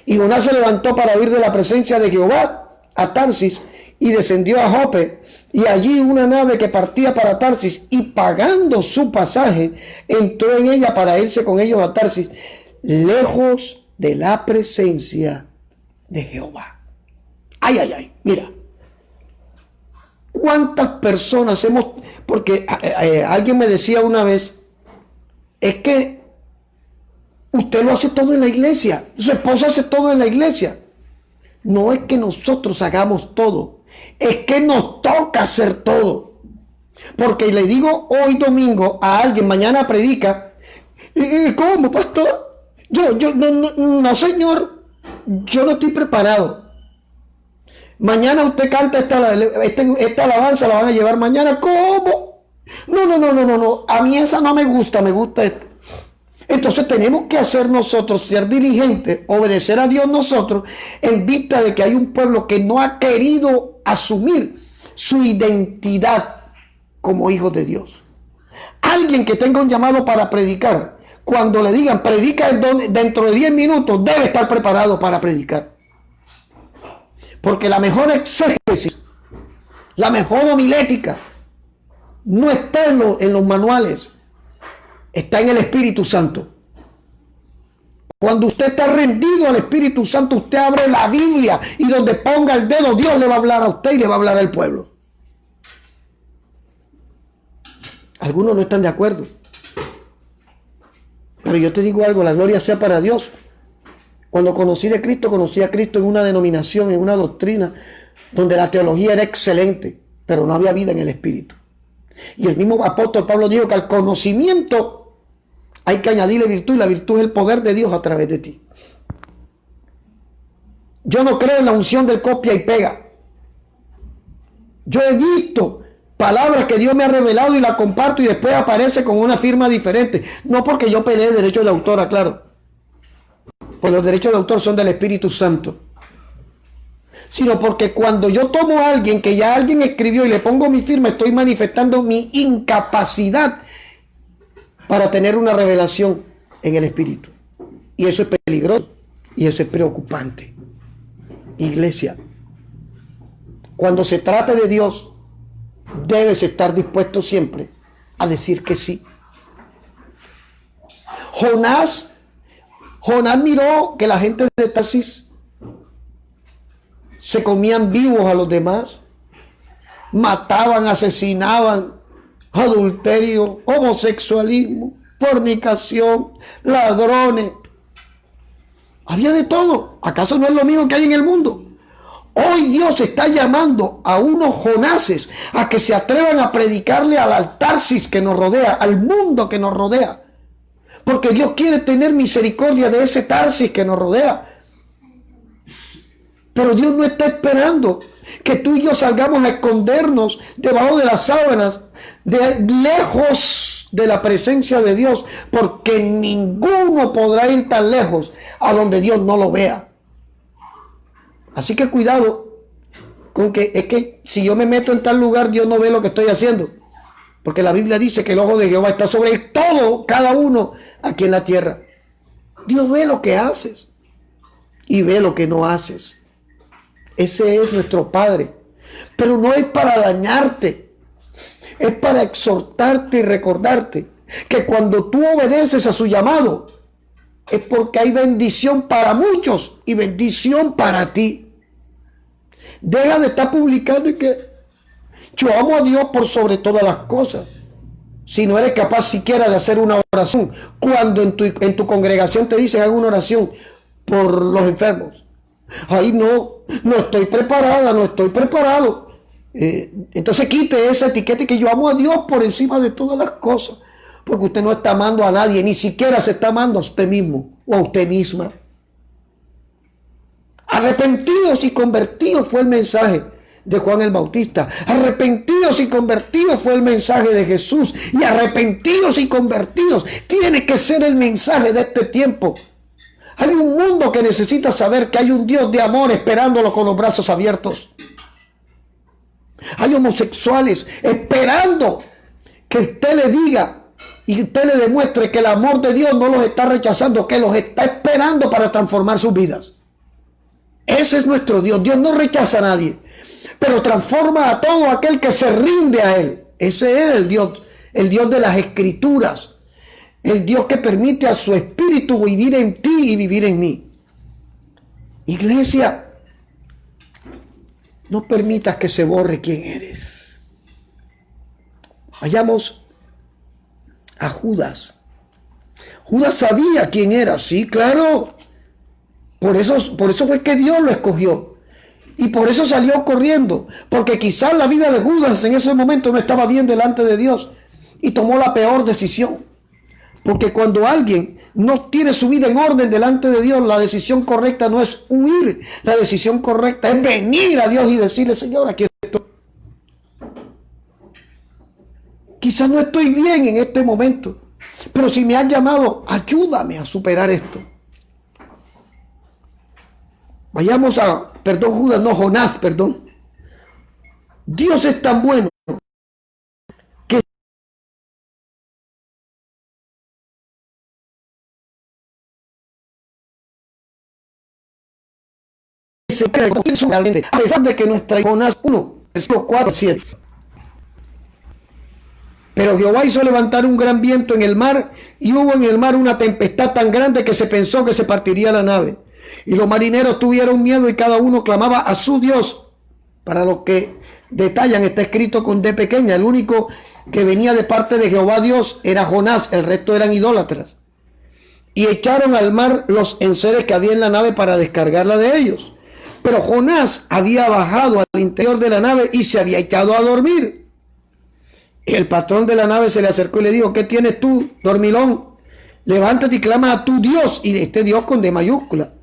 Y Jonás se levantó para huir de la presencia de Jehová a Tarsis, y descendió a Jope, y allí una nave que partía para Tarsis, y pagando su pasaje, entró en ella para irse con ellos a Tarsis, lejos de la presencia de Jehová. Ay, ay, ay, mira. ¿Cuántas personas hemos...? Porque alguien me decía una vez, es que usted lo hace todo en la iglesia, su esposa hace todo en la iglesia. No es que nosotros hagamos todo, es que nos toca hacer todo. Porque le digo hoy domingo a alguien, mañana predica, ¿cómo, pastor? No, señor, yo no estoy preparado. Mañana usted canta esta alabanza, la van a llevar mañana. ¿Cómo? No. A mí esa no me gusta esta. Entonces tenemos que hacer nosotros, ser diligentes, obedecer a Dios nosotros, en vista de que hay un pueblo que no ha querido asumir su identidad como hijos de Dios. Alguien que tenga un llamado para predicar, cuando le digan predica dentro de 10 minutos, debe estar preparado para predicar. Porque la mejor exégesis, la mejor homilética, no está en los manuales, está en el Espíritu Santo. Cuando usted está rendido al Espíritu Santo, usted abre la Biblia y donde ponga el dedo, Dios le va a hablar a usted y le va a hablar al pueblo. Algunos no están de acuerdo. Pero yo te digo algo, la gloria sea para Dios. Cuando conocí a Cristo en una denominación, en una doctrina, donde la teología era excelente, pero no había vida en el Espíritu. Y el mismo apóstol Pablo dijo que al conocimiento hay que añadirle virtud, y la virtud es el poder de Dios a través de ti. Yo no creo en la unción del copia y pega. Yo he visto palabras que Dios me ha revelado y la comparto y después aparece con una firma diferente. No porque yo peleé derechos de autor, claro. Pues los derechos de autor son del Espíritu Santo. Sino porque cuando yo tomo a alguien que ya alguien escribió y le pongo mi firma, estoy manifestando mi incapacidad para tener una revelación en el Espíritu. Y eso es peligroso y eso es preocupante. Iglesia, cuando se trata de Dios, debes estar dispuesto siempre a decir que sí. Jonás miró que la gente de Tarsis se comían vivos a los demás, mataban, asesinaban, adulterio, homosexualismo, fornicación, ladrones. Había de todo. ¿Acaso no es lo mismo que hay en el mundo? Hoy Dios está llamando a unos Jonases a que se atrevan a predicarle al Tarsis que nos rodea, al mundo que nos rodea. Porque Dios quiere tener misericordia de ese Tarsis que nos rodea. Pero Dios no está esperando que tú y yo salgamos a escondernos debajo de las sábanas, lejos de la presencia de Dios, porque ninguno podrá ir tan lejos a donde Dios no lo vea. Así que cuidado con que es que si yo me meto en tal lugar, Dios no ve lo que estoy haciendo. Porque la Biblia dice que el ojo de Jehová está sobre todo, cada uno aquí en la tierra. Dios ve lo que haces y ve lo que no haces. Ese es nuestro Padre. Pero no es para dañarte, es para exhortarte y recordarte que cuando tú obedeces a su llamado, es porque hay bendición para muchos y bendición para ti. Deja de estar publicando y que yo amo a Dios por sobre todas las cosas. Si no eres capaz siquiera de hacer una oración, cuando en tu congregación te dicen haga una oración por los enfermos. Ay, no estoy preparada, no estoy preparado. Entonces quite esa etiqueta y que yo amo a Dios por encima de todas las cosas. Porque usted no está amando a nadie, ni siquiera se está amando a usted mismo o a usted misma. Arrepentidos y convertidos fue el mensaje de Juan el Bautista. Arrepentidos y convertidos fue el mensaje de Jesús. Y arrepentidos y convertidos tiene que ser el mensaje de este tiempo. Hay un mundo que necesita saber que hay un Dios de amor esperándolo con los brazos abiertos. Hay homosexuales esperando que usted le diga y usted le demuestre que el amor de Dios no los está rechazando, que los está esperando para transformar sus vidas. Ese es nuestro Dios. Dios no rechaza a nadie, pero transforma a todo aquel que se rinde a Él. Ese es el Dios de las Escrituras, el Dios que permite a su Espíritu vivir en ti y vivir en mí. Iglesia, no permitas que se borre quién eres. Vayamos a Judas. Judas sabía quién era, sí, claro. Por eso fue que Dios lo escogió. Y por eso salió corriendo. Porque quizás la vida de Judas en ese momento no estaba bien delante de Dios. Y tomó la peor decisión. Porque cuando alguien no tiene su vida en orden delante de Dios, la decisión correcta no es huir. La decisión correcta es venir a Dios y decirle: Señor, aquí estoy. Quizás no estoy bien en este momento, pero si me has llamado, ayúdame a superar esto. Vayamos a, Judas, no, Jonás, perdón. Dios es tan bueno que se crea a pesar de que nuestra Jonás 1, versículo 4 al 7. Pero Jehová hizo levantar un gran viento en el mar, y hubo en el mar una tempestad tan grande que se pensó que se partiría la nave. Y los marineros tuvieron miedo y cada uno clamaba a su Dios. Para los que detallan, está escrito con D pequeña. El único que venía de parte de Jehová Dios era Jonás, el resto eran idólatras. Y echaron al mar los enseres que había en la nave para descargarla de ellos. Pero Jonás había bajado al interior de la nave y se había echado a dormir. El patrón de la nave se le acercó y le dijo: ¿qué tienes tú, dormilón? Levántate y clama a tu Dios. Y este Dios con D mayúscula.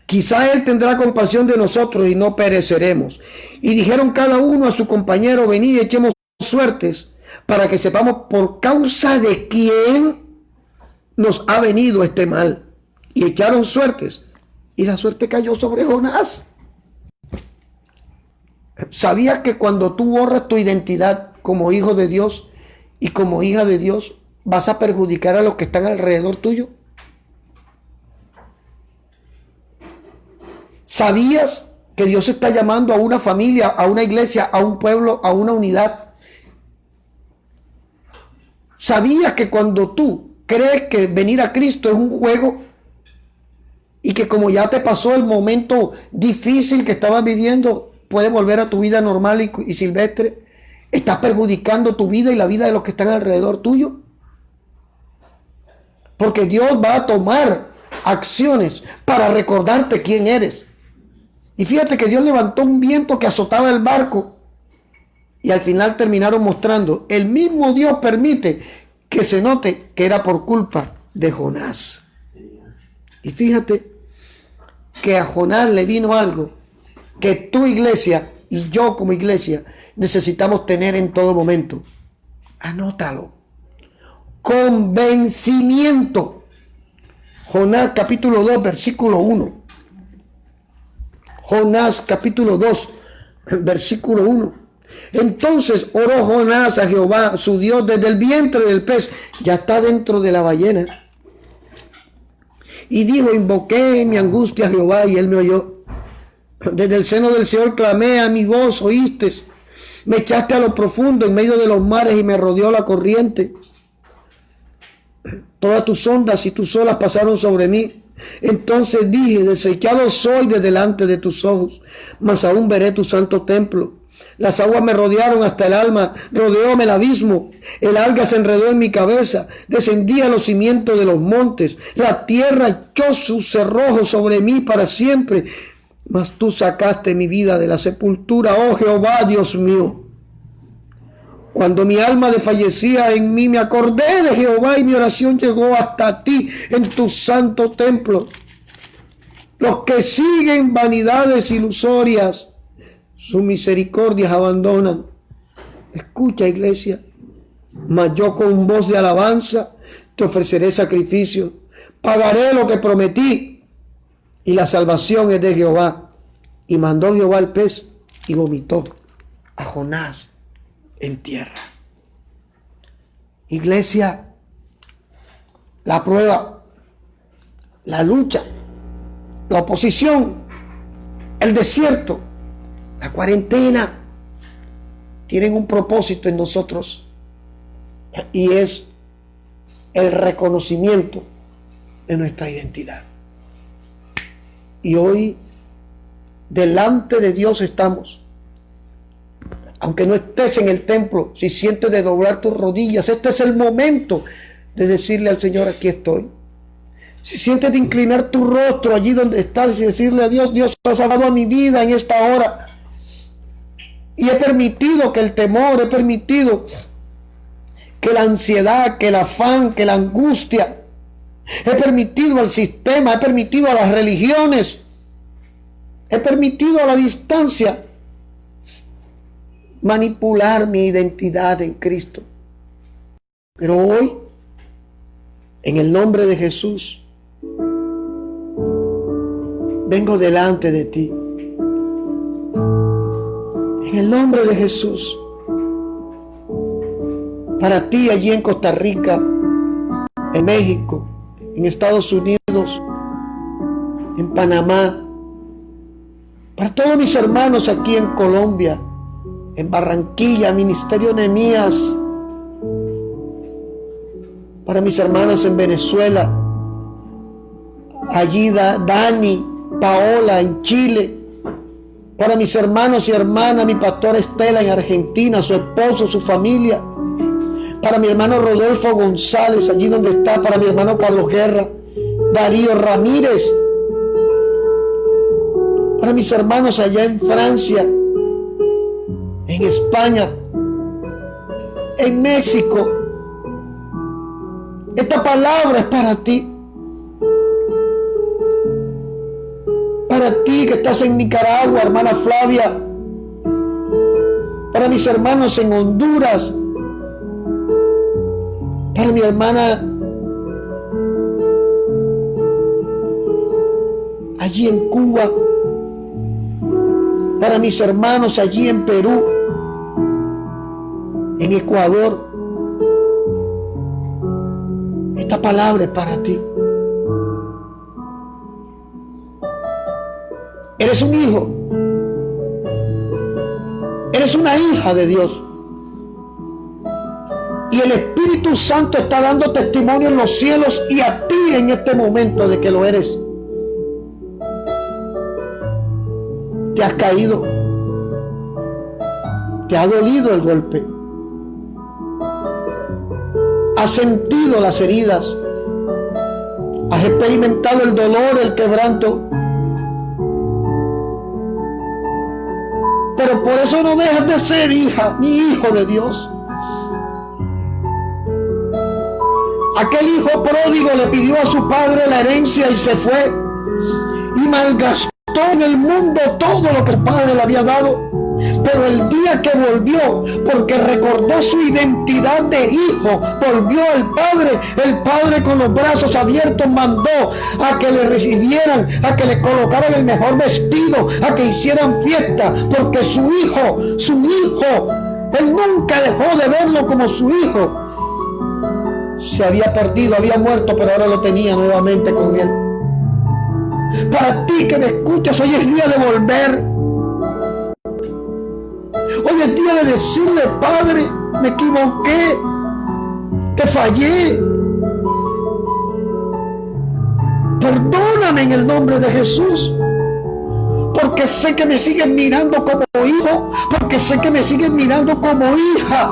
Quizá Él tendrá compasión de nosotros y no pereceremos. Y dijeron cada uno a su compañero: venid y echemos suertes para que sepamos por causa de quién nos ha venido este mal. Y echaron suertes. Y la suerte cayó sobre Jonás. ¿Sabías que cuando tú borras tu identidad como hijo de Dios y como hija de Dios, vas a perjudicar a los que están alrededor tuyo? ¿Sabías que Dios está llamando a una familia, a una iglesia, a un pueblo, a una unidad? ¿Sabías que cuando tú crees que venir a Cristo es un juego y que como ya te pasó el momento difícil que estabas viviendo, puedes volver a tu vida normal y silvestre? Estás perjudicando tu vida y la vida de los que están alrededor tuyo. Porque Dios va a tomar acciones para recordarte quién eres. Y fíjate que Dios levantó un viento que azotaba el barco y al final terminaron mostrando. El mismo Dios permite que se note que era por culpa de Jonás. Y fíjate que a Jonás le vino algo que tu iglesia y yo como iglesia necesitamos tener en todo momento. Anótalo. Convencimiento. Jonás capítulo 2, versículo 1. Jonás capítulo 2, versículo 1. Entonces oró Jonás a Jehová, su Dios, desde el vientre del pez. Ya está dentro de la ballena. Y dijo: invoqué en mi angustia a Jehová y él me oyó. Desde el seno del Señor clamé, a mi voz oíste. Me echaste a lo profundo en medio de los mares y me rodeó la corriente. Todas tus ondas y tus olas pasaron sobre mí. Entonces dije: desechado soy de delante de tus ojos, mas aún veré tu santo templo. Las aguas me rodearon hasta el alma, rodeóme el abismo. El alga se enredó en mi cabeza, descendí a los cimientos de los montes. La tierra echó sus cerrojos sobre mí para siempre. Mas tú sacaste mi vida de la sepultura, oh Jehová, Dios mío. Cuando mi alma desfallecía en mí, me acordé de Jehová y mi oración llegó hasta ti en tu santo templo. Los que siguen vanidades ilusorias, sus misericordias abandonan. Escucha, iglesia. Mas yo con voz de alabanza te ofreceré sacrificio, pagaré lo que prometí, y la salvación es de Jehová. Y mandó Jehová al pez y vomitó a Jonás en tierra. Iglesia, la prueba, la lucha, la oposición, el desierto, la cuarentena, tienen un propósito en nosotros, y es el reconocimiento de nuestra identidad. Y hoy delante de Dios estamos. Aunque no estés en el templo, si sientes de doblar tus rodillas, este es el momento de decirle al Señor: aquí estoy. Si sientes de inclinar tu rostro allí donde estás y decirle a Dios: Dios, has salvado a mi vida en esta hora, y he permitido que el temor, he permitido que la ansiedad, que el afán, que la angustia, he permitido al sistema, he permitido a las religiones, he permitido a la distancia manipular mi identidad en Cristo. Pero hoy, en el nombre de Jesús, vengo delante de ti. En el nombre de Jesús, para ti allí en Costa Rica, en México, en Estados Unidos, en Panamá, para todos mis hermanos aquí en Colombia, en Barranquilla, Ministerio Nehemías, para mis hermanas en Venezuela, allí Dani, Paola en Chile, para mis hermanos y hermanas, mi pastora Estela en Argentina, su esposo, su familia, para mi hermano Rodolfo González, allí donde está, para mi hermano Carlos Guerra, Darío Ramírez, para mis hermanos allá en Francia, en España, en México. Esta palabra es para ti. Para ti que estás en Nicaragua, hermana Flavia. Para mis hermanos en Honduras. Para mi hermana allí en Cuba. Para mis hermanos allí en Perú, en Ecuador. Esta palabra es para ti. Eres un hijo. Eres una hija de Dios. Y el Espíritu Santo está dando testimonio en los cielos y a ti en este momento de que lo eres. Te has caído. Te ha dolido el golpe. Has sentido las heridas. Has experimentado el dolor, el quebranto. Pero por eso no dejas de ser hija ni hijo de Dios. Aquel hijo pródigo le pidió a su padre la herencia y se fue. Y malgastó en el mundo todo lo que su padre le había dado. Pero el día que volvió, porque recordó su identidad de hijo, volvió el padre con los brazos abiertos mandó a que le recibieran, a que le colocaran el mejor vestido, a que hicieran fiesta, porque su hijo, él nunca dejó de verlo como su hijo. Se había perdido, había muerto, pero ahora lo tenía nuevamente con él. Para ti que me escuchas, hoy es día de volver. Hoy es día de decirle: Padre, me equivoqué, te fallé. Perdóname en el nombre de Jesús. Porque sé que me siguen mirando como hijo, porque sé que me siguen mirando como hija.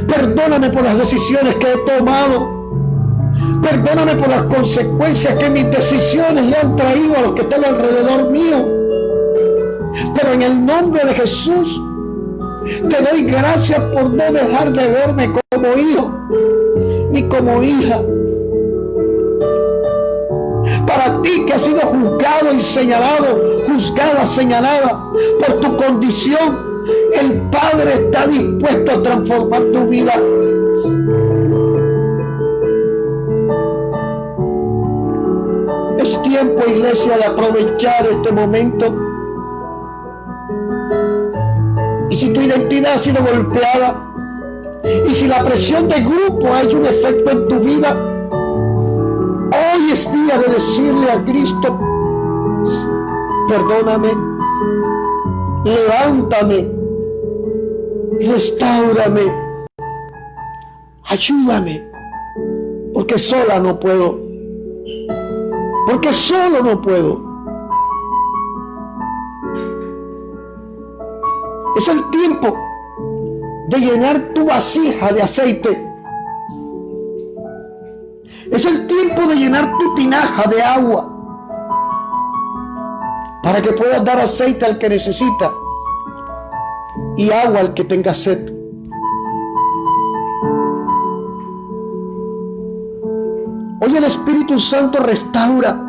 Perdóname por las decisiones que he tomado. Perdóname por las consecuencias que mis decisiones le han traído a los que están alrededor mío. Pero en el nombre de Jesús te doy gracias por no dejar de verme como hijo ni como hija. Para ti que has sido juzgado y señalado, juzgada, señalada por tu condición, el Padre está dispuesto a transformar tu vida. iglesia, de aprovechar este momento. Y si tu identidad ha sido golpeada, y si la presión de grupo ha hecho un efecto en tu vida, hoy es día de decirle a Cristo: perdóname, levántame, restáurame, ayúdame, porque sola no puedo, porque solo no puedo. Es el tiempo de llenar tu vasija de aceite. Es el tiempo de llenar tu tinaja de agua, para que puedas dar aceite al que necesita y agua al que tenga sed. Hoy el Espíritu Santo restaura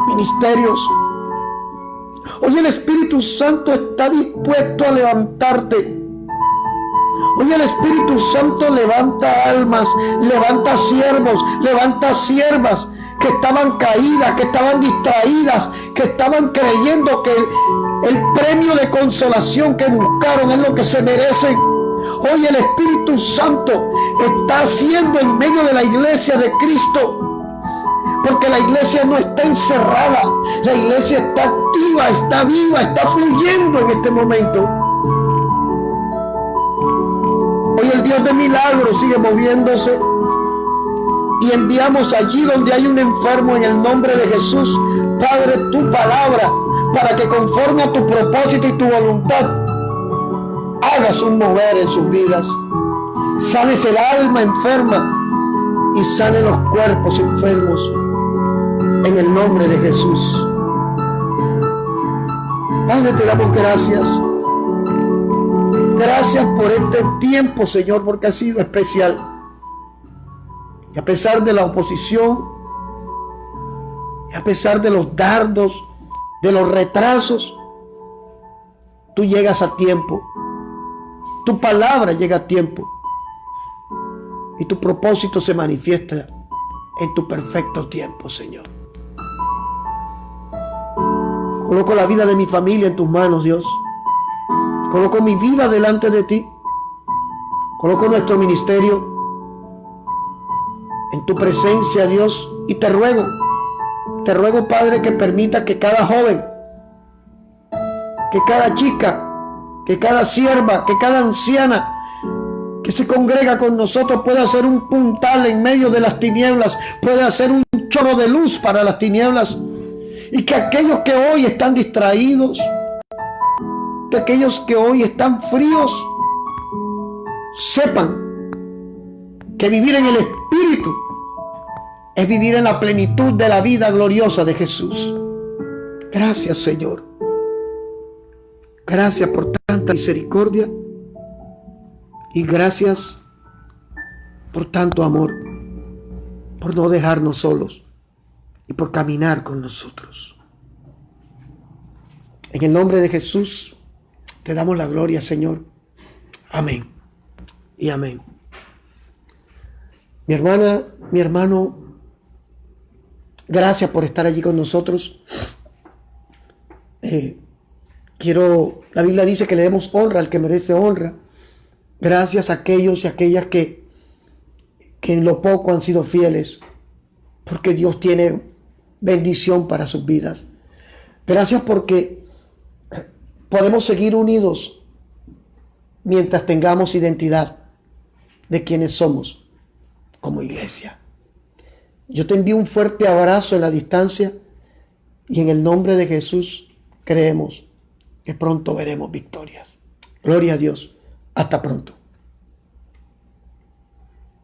ministerios. Hoy el Espíritu Santo está dispuesto a levantarte. Hoy el Espíritu Santo levanta almas, levanta siervos, levanta siervas que estaban caídas, que estaban distraídas, que estaban creyendo que el premio de consolación que buscaron es lo que se merecen. Hoy el Espíritu Santo está haciendo en medio de la iglesia de Cristo, porque la iglesia no está encerrada, la iglesia está activa, está viva, está fluyendo en este momento. Hoy el Dios de milagros sigue moviéndose, y enviamos allí donde hay un enfermo en el nombre de Jesús, Padre, tu palabra, para que conforme a tu propósito y tu voluntad hagas un mover en sus vidas. Sanes el alma enferma y sane los cuerpos enfermos en el nombre de Jesús. Padre, te damos gracias. Gracias por este tiempo, Señor, porque ha sido especial. Y a pesar de la oposición, y a pesar de los dardos, de los retrasos, tú llegas a tiempo. Tu palabra llega a tiempo. Y tu propósito se manifiesta en tu perfecto tiempo, Señor. Coloco la vida de mi familia en tus manos, Dios. Coloco mi vida delante de ti. Coloco nuestro ministerio en tu presencia, Dios. Y te ruego, Padre, que permita que cada joven, que cada chica, que cada sierva, que cada anciana que se congrega con nosotros pueda ser un puntal en medio de las tinieblas, pueda ser un chorro de luz para las tinieblas, y que aquellos que hoy están distraídos, que aquellos que hoy están fríos, sepan que vivir en el Espíritu es vivir en la plenitud de la vida gloriosa de Jesús. Gracias, Señor. Gracias por tanta misericordia. Y gracias por tanto amor, por no dejarnos solos y por caminar con nosotros. En el nombre de Jesús te damos la gloria, Señor. Amén y amén. Mi hermana, mi hermano, gracias por estar allí con nosotros. La Biblia dice que le demos honra al que merece honra. Gracias a aquellos y aquellas que en lo poco han sido fieles, porque Dios tiene bendición para sus vidas. Gracias porque podemos seguir unidos mientras tengamos identidad de quienes somos como iglesia. Yo te envío un fuerte abrazo en la distancia y en el nombre de Jesús creemos que pronto veremos victorias. Gloria a Dios. Hasta pronto.